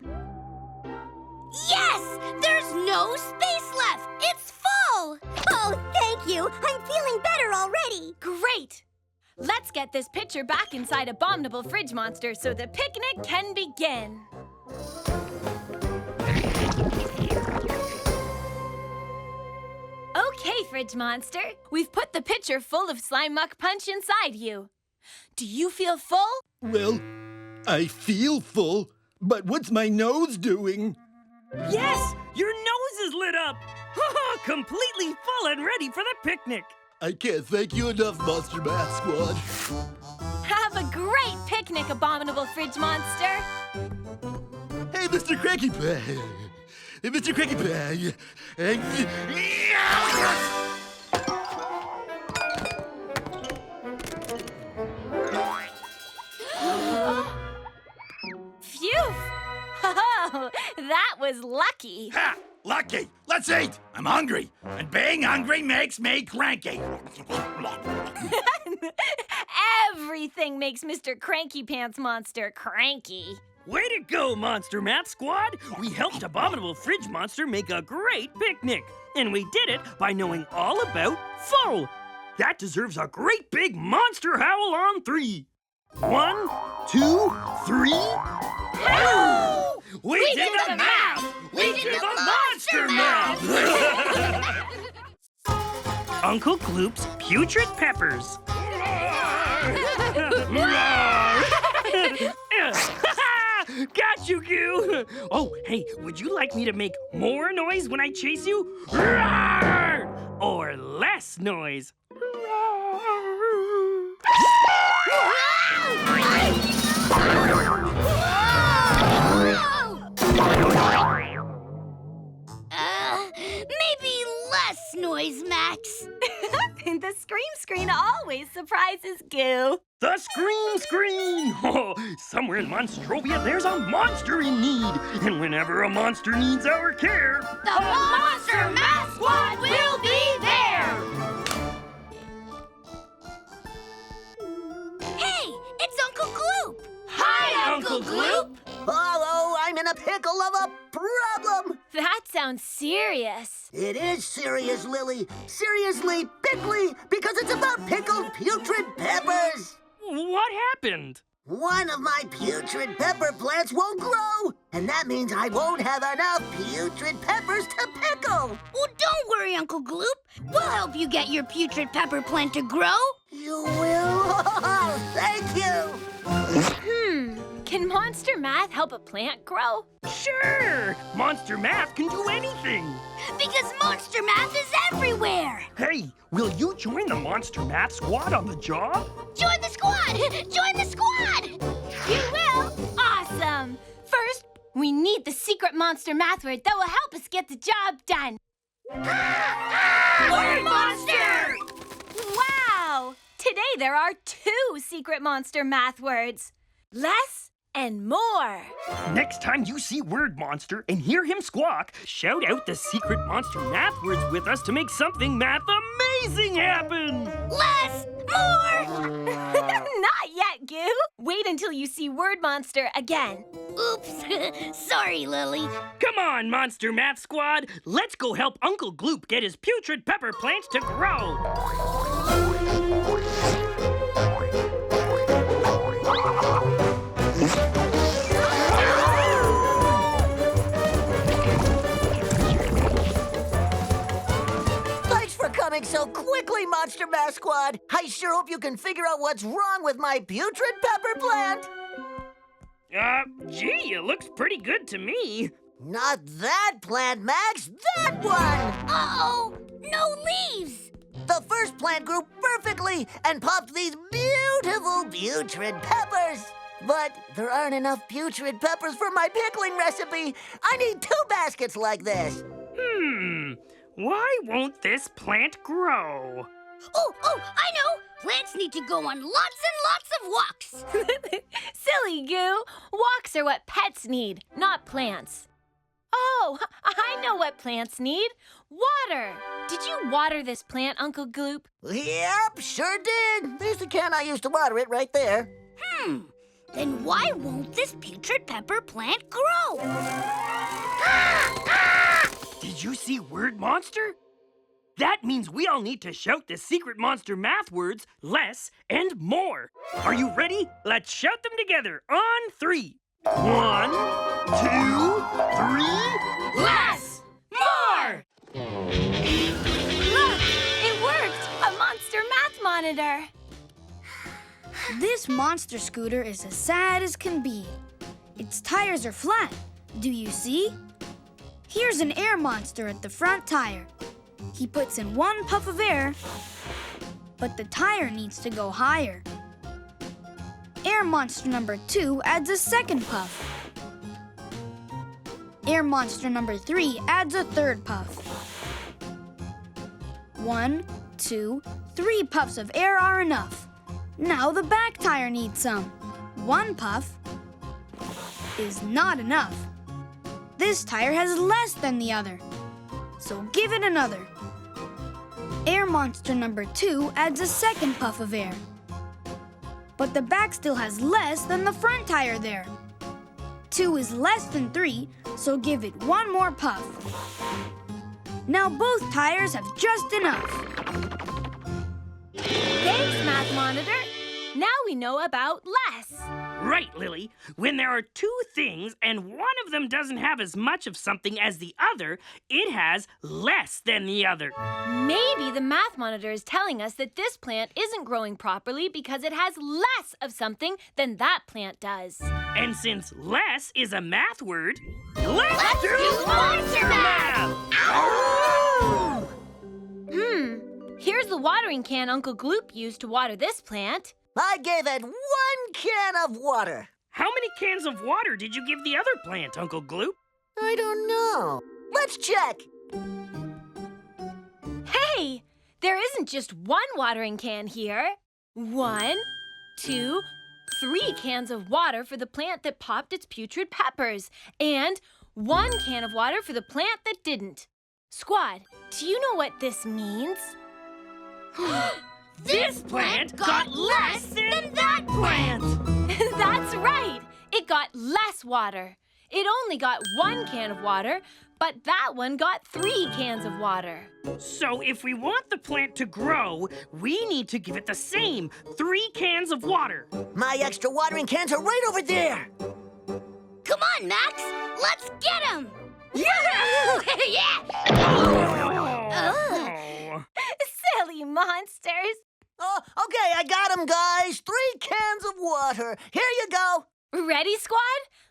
Speaker 3: Yes! There's no space left! It's full!
Speaker 15: Oh, thank you. I'm feeling better already.
Speaker 1: Great! Let's get this pitcher back inside Abominable Fridge Monster so the picnic can begin. Okay, Fridge Monster. We've put the pitcher full of slime muck punch inside you. Do you feel full?
Speaker 17: Well, I feel full, but what's my nose doing?
Speaker 2: Yes! Your nose is lit up! Completely full and ready for the picnic!
Speaker 17: I can't thank you enough, Monster Math Squad.
Speaker 1: Have a great picnic, Abominable Fridge Monster!
Speaker 17: Hey, Mr. Cranky Pie! Hey, Mr. Cranky Pie!
Speaker 1: Phew! Oh, that was lucky.
Speaker 6: Ha! Lucky! Let's eat! I'm hungry, and being hungry makes me cranky.
Speaker 1: Everything makes Mr. Cranky Pants Monster cranky.
Speaker 2: Way to go, Monster Math Squad! We helped Abominable Fridge Monster make a great picnic. And we did it by knowing all about full. That deserves a great big monster howl on 3. 1, 2, 3. Howl! We did the math! We did the monster math! Uncle Gloop's putrid peppers. Got you, Goo! Oh, hey, would you like me to make more noise when I chase you? Roar! Or less noise?
Speaker 3: Maybe less noise, Max.
Speaker 1: The scream screen always surprises Goo.
Speaker 2: The scream screen! Oh, somewhere in Monstrovia, there's a monster in need. And whenever a monster needs our care,
Speaker 3: The Monster Math Squad will be there! Uncle Gloop?
Speaker 18: Oh, I'm in a pickle of a problem.
Speaker 1: That sounds serious.
Speaker 18: It is serious, Lily. Seriously, pickly, because it's about pickled putrid peppers.
Speaker 2: What happened?
Speaker 18: One of my putrid pepper plants won't grow, and that means I won't have enough putrid peppers to pickle.
Speaker 3: Well, don't worry, Uncle Gloop. We'll help you get your putrid pepper plant to grow.
Speaker 18: You will? Oh, thank you.
Speaker 1: Can Monster Math help a plant grow?
Speaker 2: Sure! Monster Math can do anything.
Speaker 3: Because Monster Math is everywhere.
Speaker 2: Hey, will you join the Monster Math squad on the job?
Speaker 3: Join the squad! Join the squad!
Speaker 1: You will? Awesome! First, we need the secret monster math word that will help us get the job done.
Speaker 3: Word monster!
Speaker 1: Wow! Today there are 2 secret monster math words. Less and more.
Speaker 2: Next time you see Word Monster and hear him squawk, shout out the secret monster math words with us to make something math amazing happen!
Speaker 3: Less! More!
Speaker 1: Not yet, Goo. Wait until you see Word Monster again.
Speaker 3: Oops. Sorry, Lily.
Speaker 2: Come on, Monster Math Squad. Let's go help Uncle Gloop get his putrid pepper plants to grow.
Speaker 18: Thanks for coming so quickly, Monster Math Squad. I sure hope you can figure out what's wrong with my putrid pepper plant.
Speaker 2: Gee, it looks pretty good to me.
Speaker 18: Not that plant, Max. That one!
Speaker 3: Uh-oh! No leaves!
Speaker 18: The first plant grew perfectly and popped these beautiful putrid peppers. But there aren't enough putrid peppers for my pickling recipe. I need 2 baskets like this.
Speaker 2: Why won't this plant grow?
Speaker 3: Oh, I know! Plants need to go on lots and lots of walks.
Speaker 1: Silly Goo. Walks are what pets need, not plants. Oh, I know what plants need. Water. Did you water this plant, Uncle Gloop?
Speaker 18: Yep, sure did. There's the can I used to water it right there.
Speaker 3: Then why won't this putrid pepper plant grow?
Speaker 2: Did you see Word Monster? That means we all need to shout the secret monster math words, less and more. Are you ready? Let's shout them together on 3. 1, 2, 3.
Speaker 3: Less! More!
Speaker 1: Look, it worked! A monster math monitor.
Speaker 13: This monster scooter is as sad as can be. Its tires are flat. Do you see? Here's an air monster at the front tire. He puts in 1 puff of air, but the tire needs to go higher. Air monster number 2 adds a 2nd puff. Air monster number 3 adds a 3rd puff. 1, 2, 3 puffs of air are enough. Now the back tire needs some. 1 puff is not enough. This tire has less than the other, so give it another. Air monster number 2 adds a 2nd puff of air. But the back still has less than the front tire there. 2 is less than 3, so give it 1 more puff. Now both tires have just enough.
Speaker 1: Thanks, Math Monitor. Now we know about less.
Speaker 2: Right, Lily. When there are 2 things and one of them doesn't have as much of something as the other, it has less than the other.
Speaker 1: Maybe the Math Monitor is telling us that this plant isn't growing properly because it has less of something than that plant does.
Speaker 2: And since less is a math word, let's do
Speaker 3: Monster Math!
Speaker 1: Here's the watering can Uncle Gloop used to water this plant.
Speaker 18: I gave it 1 can of water.
Speaker 2: How many cans of water did you give the other plant, Uncle Gloop?
Speaker 18: I don't know. Let's check.
Speaker 1: Hey, there isn't just 1 watering can here. 1, 2, 3 cans of water for the plant that popped its putrid peppers, and 1 can of water for the plant that didn't. Squad, do you know what this means?
Speaker 3: This plant got less than that plant!
Speaker 1: That's right! it got less water. It only got 1 can of water, but that one got 3 cans of water.
Speaker 2: So if we want the plant to grow, we need to give it the same 3 cans of water.
Speaker 18: My extra watering cans are right over there.
Speaker 3: Come on, Max. Let's get him.
Speaker 2: Yeah!
Speaker 3: Yeah!
Speaker 1: Silly monsters.
Speaker 18: Oh, okay, I got them, guys. 3 cans of water. Here you go.
Speaker 1: Ready, squad?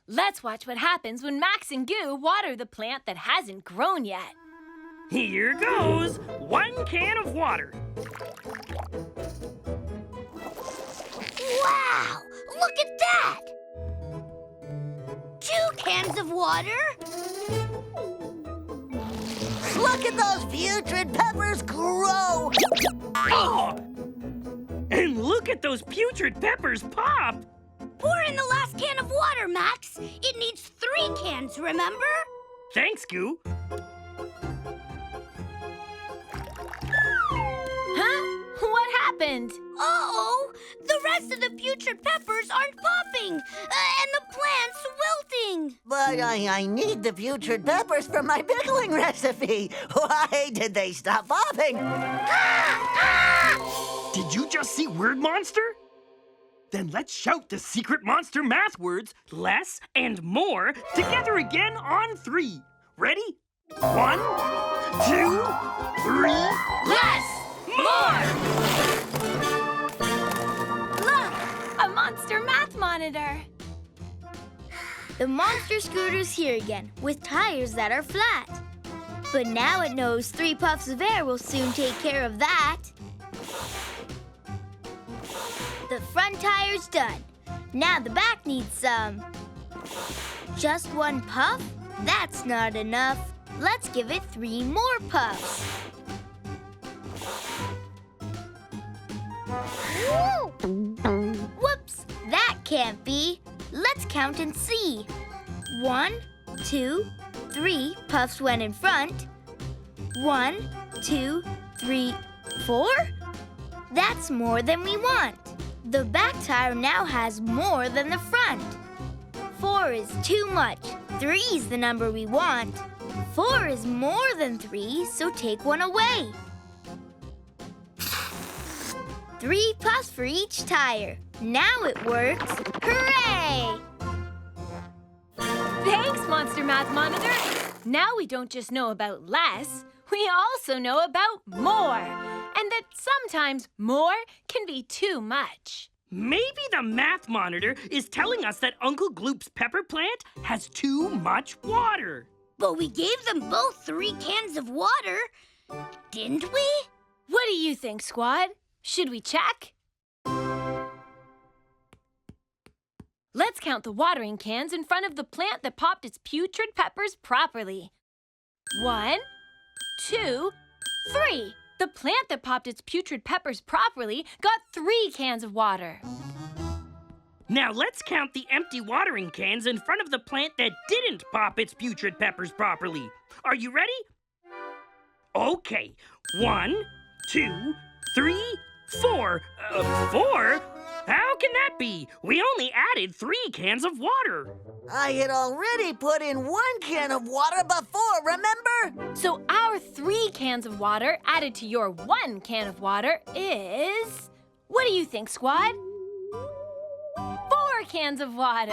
Speaker 1: Let's watch what happens when Max and Goo water the plant that hasn't grown yet.
Speaker 2: Here goes 1 can of water.
Speaker 3: Wow! Look at that! 2 cans of water.
Speaker 18: Look at those putrid peppers grow.
Speaker 2: Oh! And look at those putrid peppers pop.
Speaker 3: Pour in the last can of water, Max. It needs 3 cans, remember?
Speaker 2: Thanks, Goo.
Speaker 1: Huh? What happened?
Speaker 3: Uh-oh! The rest of the putrid peppers aren't popping, and the plant's wilting.
Speaker 18: But I need the putrid peppers for my pickling recipe. Why did they stop popping?
Speaker 2: Did you just see Word Monster? Then let's shout the secret monster math words, less and more, together again on 3. Ready? 1, 2, 3.
Speaker 1: Less!
Speaker 2: More!
Speaker 1: Look! A monster math monitor!
Speaker 9: The monster scooter's here again, with tires that are flat. But now it knows 3 puffs of air will soon take care of that. The front tire's done. Now the back needs some. Just 1 puff? That's not enough. Let's give it 3 more puffs. Whoops, that can't be. Let's count and see. 1, 2, 3 puffs went in front. 1, 2, 3, 4? That's more than we want. The back tire now has more than the front. 4 is too much. 3 is the number we want. 4 is more than 3, so take 1 away. 3 puffs for each tire. Now it works. Hooray!
Speaker 1: Thanks, Monster Math Monitor. Now we don't just know about less, we also know about more. And that sometimes more can be too much.
Speaker 2: Maybe the math monitor is telling us that Uncle Gloop's pepper plant has too much water.
Speaker 3: But we gave them both 3 cans of water, didn't we?
Speaker 1: What do you think, squad? Should we check? Let's count the watering cans in front of the plant that popped its putrid peppers properly. 1, 2, 3. The plant that popped its putrid peppers properly got 3 cans of water.
Speaker 2: Now let's count the empty watering cans in front of the plant that didn't pop its putrid peppers properly. Are you ready? Okay. 1, 2, 3, 4. 4? How can that be? We only added 3 cans of water.
Speaker 18: I had already put in 1 can of water before, remember?
Speaker 1: So our 3 cans of water added to your 1 can of water is... What do you think, squad? 4 cans of water.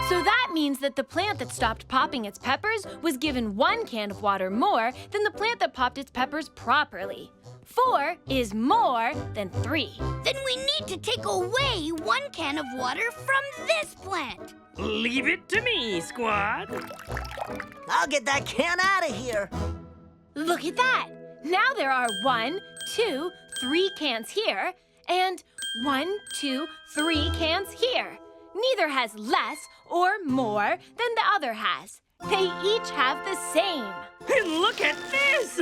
Speaker 1: So that means that the plant that stopped popping its peppers was given 1 can of water more than the plant that popped its peppers properly. 4 is more than 3.
Speaker 3: Then we need to take away 1 can of water from this plant.
Speaker 2: Leave it to me, squad.
Speaker 18: I'll get that can out of here.
Speaker 1: Look at that. Now there are 1, 2, 3 cans here, and 1, 2, 3 cans here. Neither has less or more than the other has. They each have the same.
Speaker 2: And look at this!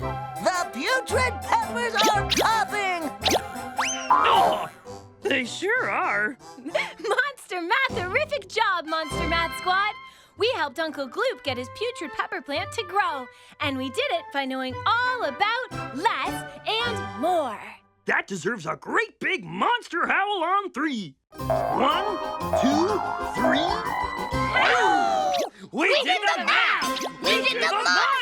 Speaker 18: The putrid peppers are popping!
Speaker 2: Oh, they sure are.
Speaker 1: Monster Math, terrific job, Monster Math Squad. We helped Uncle Gloop get his putrid pepper plant to grow, and we did it by knowing all about less and more.
Speaker 2: That deserves a great big monster howl on 3. 1, 2, 3. We did the math! We did the monster